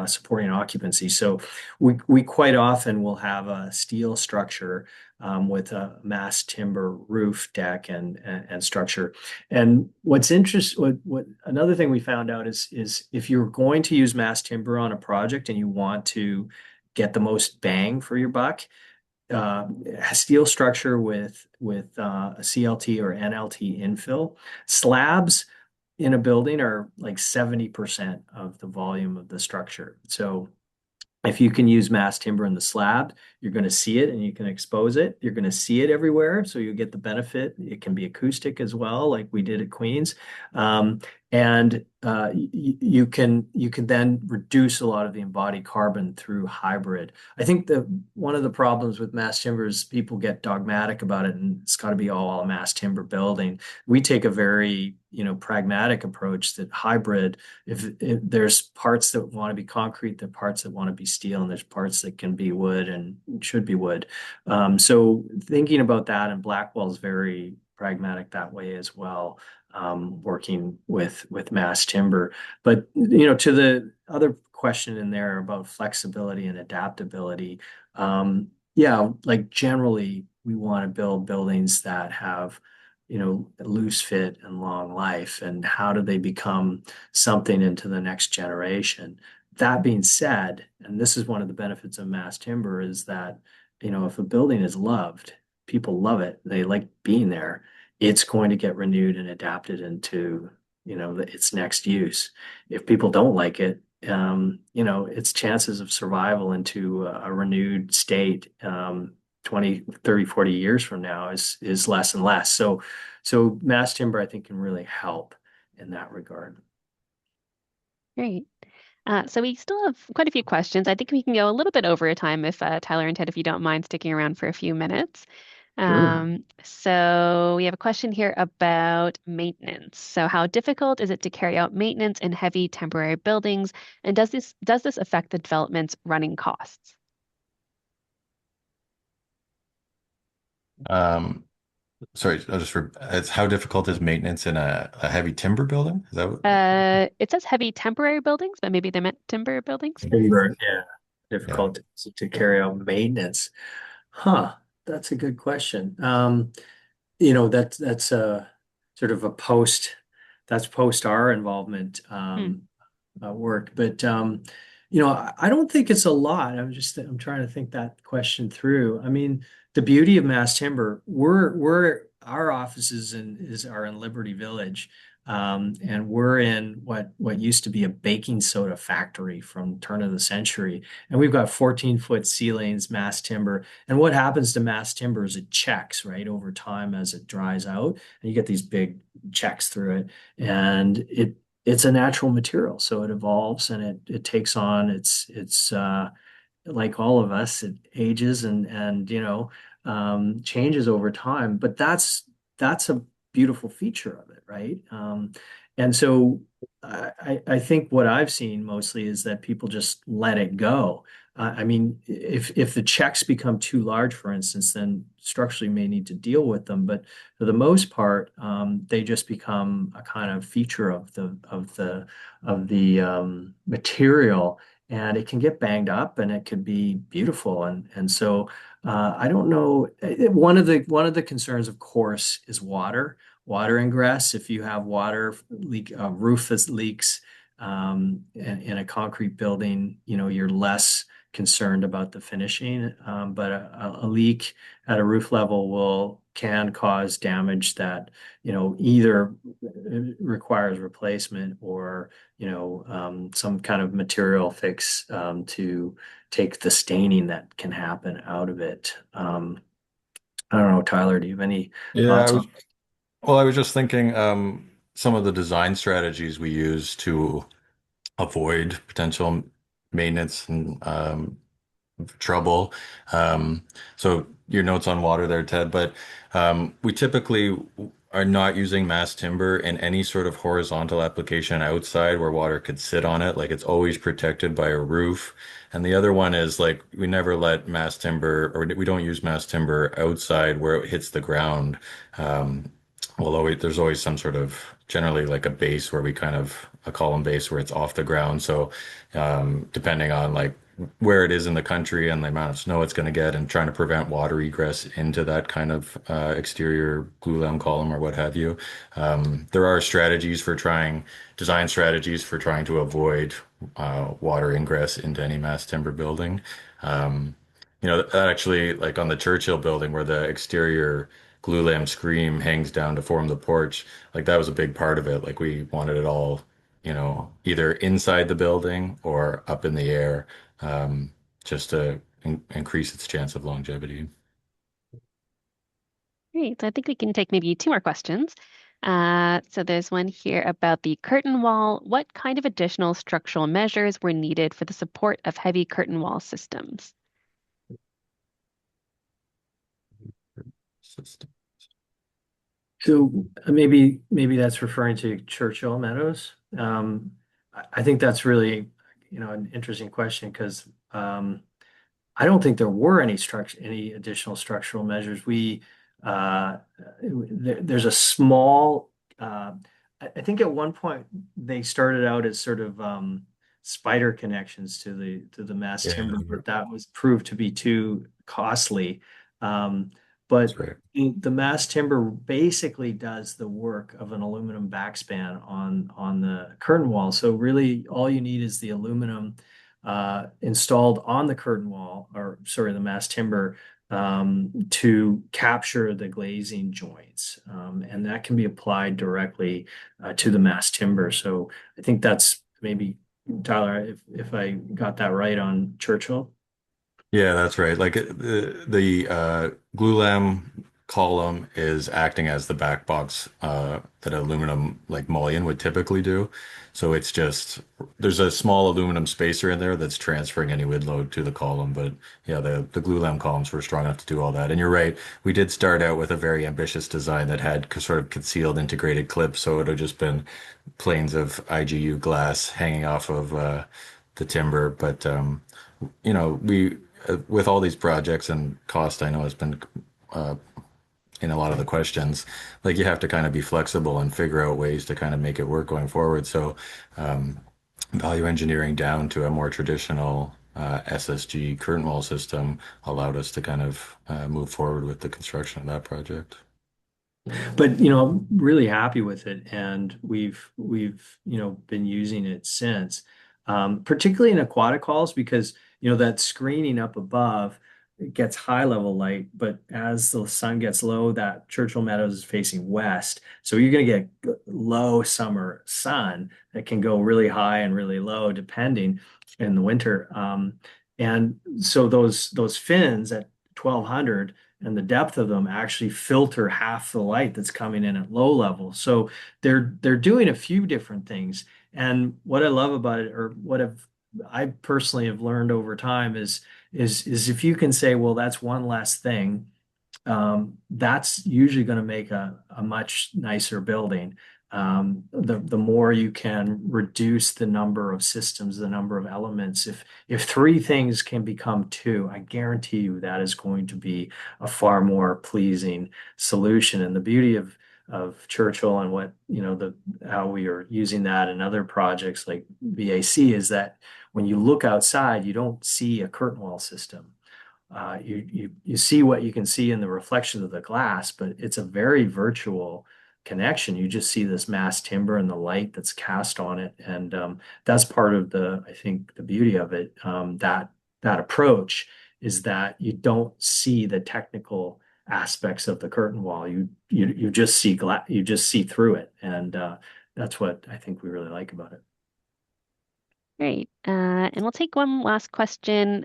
supporting occupancy. So we quite often will have a steel structure with a mass timber roof deck and structure. And what's interesting, what another thing we found out is if you're going to use mass timber on a project and you want to get the most bang for your buck, a steel structure with a CLT or NLT infill slabs in a building are like 70% of the volume of the structure. So if you can use mass timber in the slab, you're going to see it and you can expose it. You're going to see it everywhere, so you get the benefit. It can be acoustic as well, like we did at Queens, and you can then reduce a lot of the embodied carbon through hybrid. I think that one of the problems with mass timber is people get dogmatic about it, and it's got to be all a mass timber building. We take a very pragmatic approach that hybrid if there's parts that want to be concrete, there are parts that want to be steel, and there's parts that can be wood and should be wood. So thinking about that, and Blackwell is very pragmatic that way as well, working with mass timber. But to the other question in there about flexibility and adaptability, yeah, like generally we want to build buildings that have loose fit and long life, and how do they become something into the next generation? That being said, and this is one of the benefits of mass timber, is that, if a building is loved, people love it, they like being there, it's going to get renewed and adapted into, its next use. If people don't like it, its chances of survival into a renewed state, 20, 30, 40 years from now is less and less. So mass timber, I think, can really help in that regard.
Great. So we still have quite a few questions. I think we can go a little bit over time if Tyler and Ted, if you don't mind sticking around for a few minutes.
Sure.
So we have a question here about maintenance. So how difficult is it to carry out maintenance in heavy temporary buildings? And does this affect the development's running costs?
Um, Sorry, it's how difficult is maintenance in a heavy timber building? Is that what?
It says heavy temporary buildings, but maybe they meant timber buildings.
Timber, yeah,
Yeah.
difficult to carry out maintenance. Huh, that's a good question. That's a sort of a post our involvement
Hmm.
work, but I don't think it's a lot. I'm trying to think that question through. I mean, the beauty of mass timber, our offices are in Liberty Village, and we're in what used to be a baking soda factory from turn of the century, and we've got 14-foot ceilings, mass timber. And what happens to mass timber is it checks, right, over time as it dries out, and you get these big checks through it, and it's a natural material, so it evolves and it takes on it's like all of us, it ages and changes over time. But that's a beautiful feature of it, right? And so I think what I've seen mostly is that people just let it go. I mean, if the checks become too large, for instance, then structurally you may need to deal with them. But for the most part, they just become a kind of feature of the material, and it can get banged up, and it could be beautiful. And so I don't know. One of the concerns, of course, is water ingress. If you have water leak, a roof that leaks in a concrete building, you're less concerned about the finishing. But a leak at a roof level can cause damage that, either requires replacement or, some kind of material fix to take the staining that can happen out of it. I don't know, Tyler, do you have any
Yeah,
thoughts on?
I was just thinking some of the design strategies we use to avoid potential maintenance and trouble. Um, so your notes on water there, Ted, but we typically are not using mass timber in any sort of horizontal application outside where water could sit on it. Like it's always protected by a roof. And the other one is like we never let mass timber or we don't use mass timber outside where it hits the ground. Um, although there's always some sort of generally like a base where we kind of a column base where it's off the ground. So depending on like where it is in the country and the amount of snow it's going to get and trying to prevent water egress into that kind of exterior glulam column or what have you. There are design strategies for trying to avoid water ingress into any mass timber building. Um, that actually, like on the Churchill building where the exterior glulam screen hangs down to form the porch, like that was a big part of it. Like we wanted it all, either inside the building or up in the air, um, just to increase its chance of longevity.
Great. So I think we can take maybe two more questions. So there's one here about the curtain wall. What kind of additional structural measures were needed for the support of heavy curtain wall systems?
System.
So maybe that's referring to Churchill Meadows. I think that's really, an interesting question because I don't think there were any additional structural measures. There's a small. I think at one point they started out as sort of spider connections to the mass
Yeah,
timber, but that was proved to be too costly.
that's
But
right.
the mass timber basically does the work of an aluminum backspan on the curtain wall. So really, all you need is the aluminum installed on the curtain wall, or sorry, the mass timber, to capture the glazing joints. And that can be applied directly to the mass timber. So I think that's maybe, Tyler, if I got that right on Churchill.
Yeah, that's right. Like the glulam column is acting as the back box that aluminum like mullion would typically do. So it's just there's a small aluminum spacer in there that's transferring any wind load to the column. But yeah, the glulam columns were strong enough to do all that. And you're right, we did start out with a very ambitious design that had sort of concealed integrated clips. So it would have just been planes of IGU glass hanging off of the timber. But we with all these projects and cost, I know has been uh, in a lot of the questions. Like you have to kind of be flexible and figure out ways to kind of make it work going forward. So um, value engineering down to a more traditional SSG curtain wall system allowed us to kind of move forward with the construction of that project.
But I'm really happy with it, and we've been using it since. particularly in aquatic halls, because that screening up above, it gets high level light, but as the sun gets low, that Churchill Meadows is facing west. So you're going to get low summer sun that can go really high and really low depending in the winter. And so those fins at 1200 and the depth of them actually filter half the light that's coming in at low level. So they're doing a few different things. And what I love about it, or I personally have learned over time, is if you can say, well, that's one less thing, that's usually going to make a much nicer building. The more you can reduce the number of systems, the number of elements. If three things can become two, I guarantee you that is going to be a far more pleasing solution. And the beauty of Churchill and how we are using that in other projects like VAC is that when you look outside, you don't see a curtain wall system. You see what you can see in the reflection of the glass, but it's a very virtual connection. You just see this mass timber and the light that's cast on it, and that's part of I think, the beauty of it. That approach is that you don't see the technical aspects of the curtain wall. You just see you just see through it, and that's what I think we really like about it.
Great. And we'll take one last question.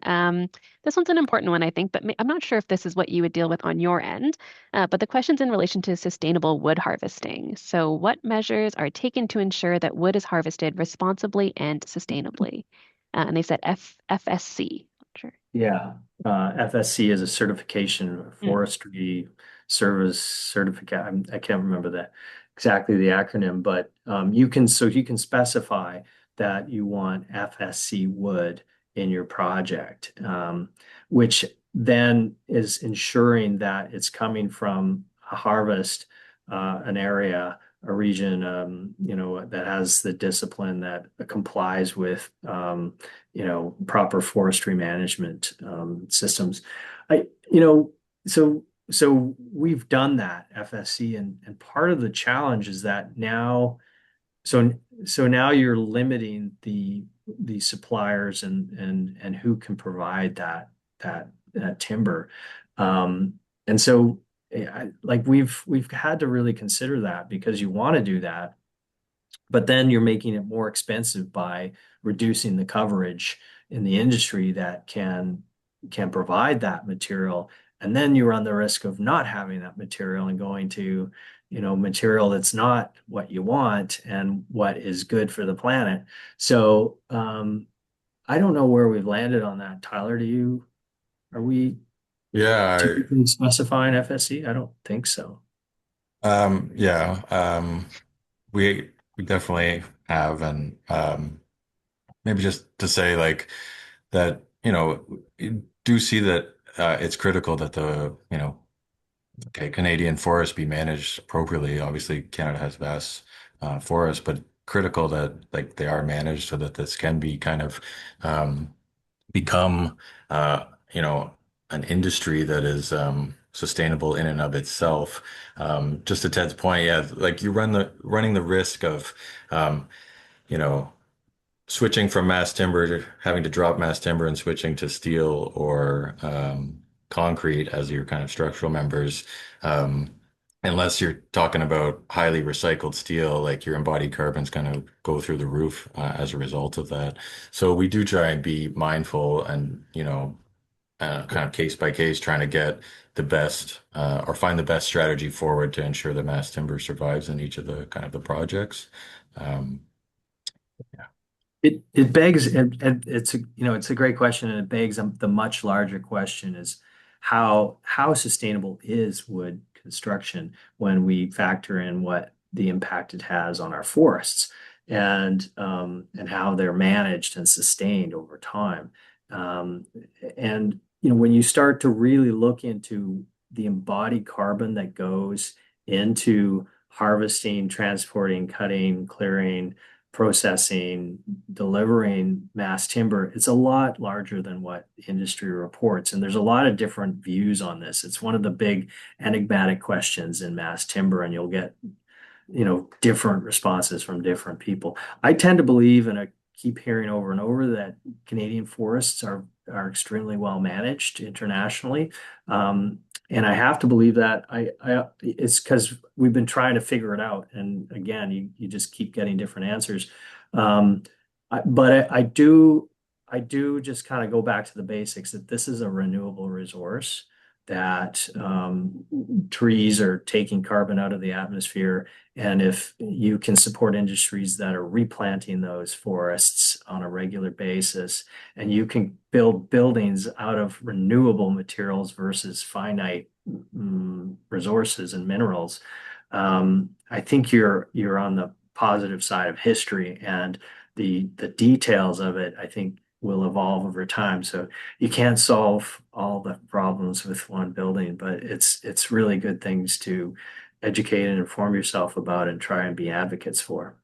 This one's an important one, I think, but I'm not sure if this is what you would deal with on your end. But the question's in relation to sustainable wood harvesting. So, what measures are taken to ensure that wood is harvested responsibly and sustainably? And they said FSC. Sure.
Yeah, FSC is a certification, forestry service certificate. I can't remember exactly the acronym, but you can specify that you want FSC wood in your project, which then is ensuring that it's coming from a harvest, an area, a region, that has the discipline that complies with, proper forestry management systems. So we've done that FSC, and part of the challenge is that now, so now you're limiting the suppliers and who can provide that timber, and so we've had to really consider that, because you want to do that, but then you're making it more expensive by reducing the coverage in the industry that can provide that material. And then you run the risk of not having that material and going to, material that's not what you want and what is good for the planet. So I don't know where we've landed on that. Tyler, are we
Yeah,
typically specifying FSC? I don't think so.
yeah, we definitely have, and maybe just to say like that, you do see that it's critical that Canadian forests be managed appropriately. Obviously, Canada has vast forests, but critical that like they are managed so that this can be kind of become an industry that is sustainable in and of itself. Just to Ted's point, yeah, like you running the risk of you know switching from mass timber to having to drop mass timber and switching to steel or concrete as your kind of structural members. Unless you're talking about highly recycled steel, like your embodied carbon's going to go through the roof as a result of that. So we do try and be mindful and, kind of case by case, trying to get the best or find the best strategy forward to ensure that mass timber survives in each of the kind of the projects. Um, yeah.
It begs, and it's a great question, and it begs the much larger question is how sustainable is wood construction when we factor in what the impact it has on our forests, and how they're managed and sustained over time. And when you start to really look into the embodied carbon that goes into harvesting, transporting, cutting, clearing, processing, delivering mass timber, it's a lot larger than what industry reports. And there's a lot of different views on this. It's one of the big enigmatic questions in mass timber, and you'll get, different responses from different people. I tend to believe in keep hearing over and over that Canadian forests are extremely well managed internationally. And I have to believe that it's because we've been trying to figure it out. And again, you just keep getting different answers. But I do just kind of go back to the basics that this is a renewable resource, that trees are taking carbon out of the atmosphere. And if you can support industries that are replanting those forests on a regular basis, and you can build buildings out of renewable materials versus finite resources and minerals, I think you're on the positive side of history, and the details of it, I think, will evolve over time. So you can't solve all the problems with one building, but it's really good things to educate and inform yourself about and try and be advocates for.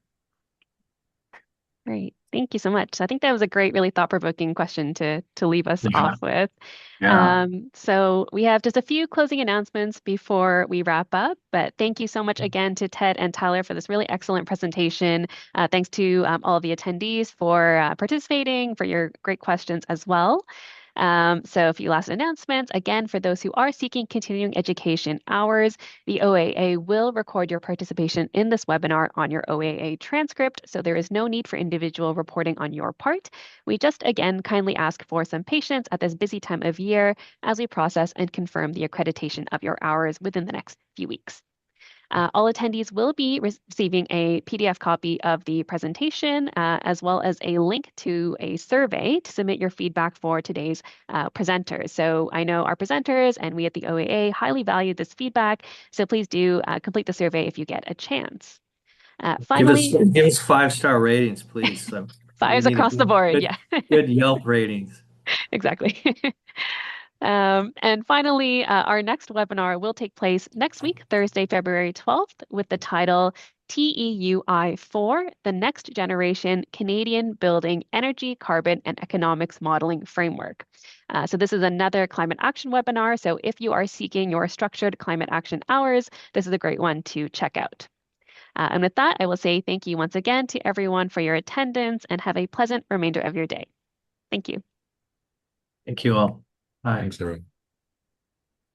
Great. Thank you so much. I think that was a great, really thought-provoking question to leave us
Yeah.
off with.
Yeah.
So we have just a few closing announcements before we wrap up, but thank you so much again to Ted and Tyler for this really excellent presentation. Thanks to all of the attendees for participating, for your great questions as well. So a few last announcements. Again, for those who are seeking continuing education hours, the OAA will record your participation in this webinar on your OAA transcript, so there is no need for individual reporting on your part. We just, again, kindly ask for some patience at this busy time of year as we process and confirm the accreditation of your hours within the next few weeks. All attendees will be receiving a PDF copy of the presentation, as well as a link to a survey to submit your feedback for today's presenters. So I know our presenters and we at the OAA highly value this feedback, so please do complete the survey if you get a chance. Finally,
Give us 5-star ratings, please. We
fives
need
across the board,
good,
yeah.
good Yelp ratings.
Exactly. And finally, our next webinar will take place next week, Thursday, February 12th, with the title TEUI4, the Next Generation Canadian Building Energy, Carbon, and Economics Modeling Framework. So this is another climate action webinar. So if you are seeking your structured climate action hours, this is a great one to check out. And with that, I will say thank you once again to everyone for your attendance, and have a pleasant remainder of your day. Thank you.
Thank you all. Bye.
Thanks, everyone.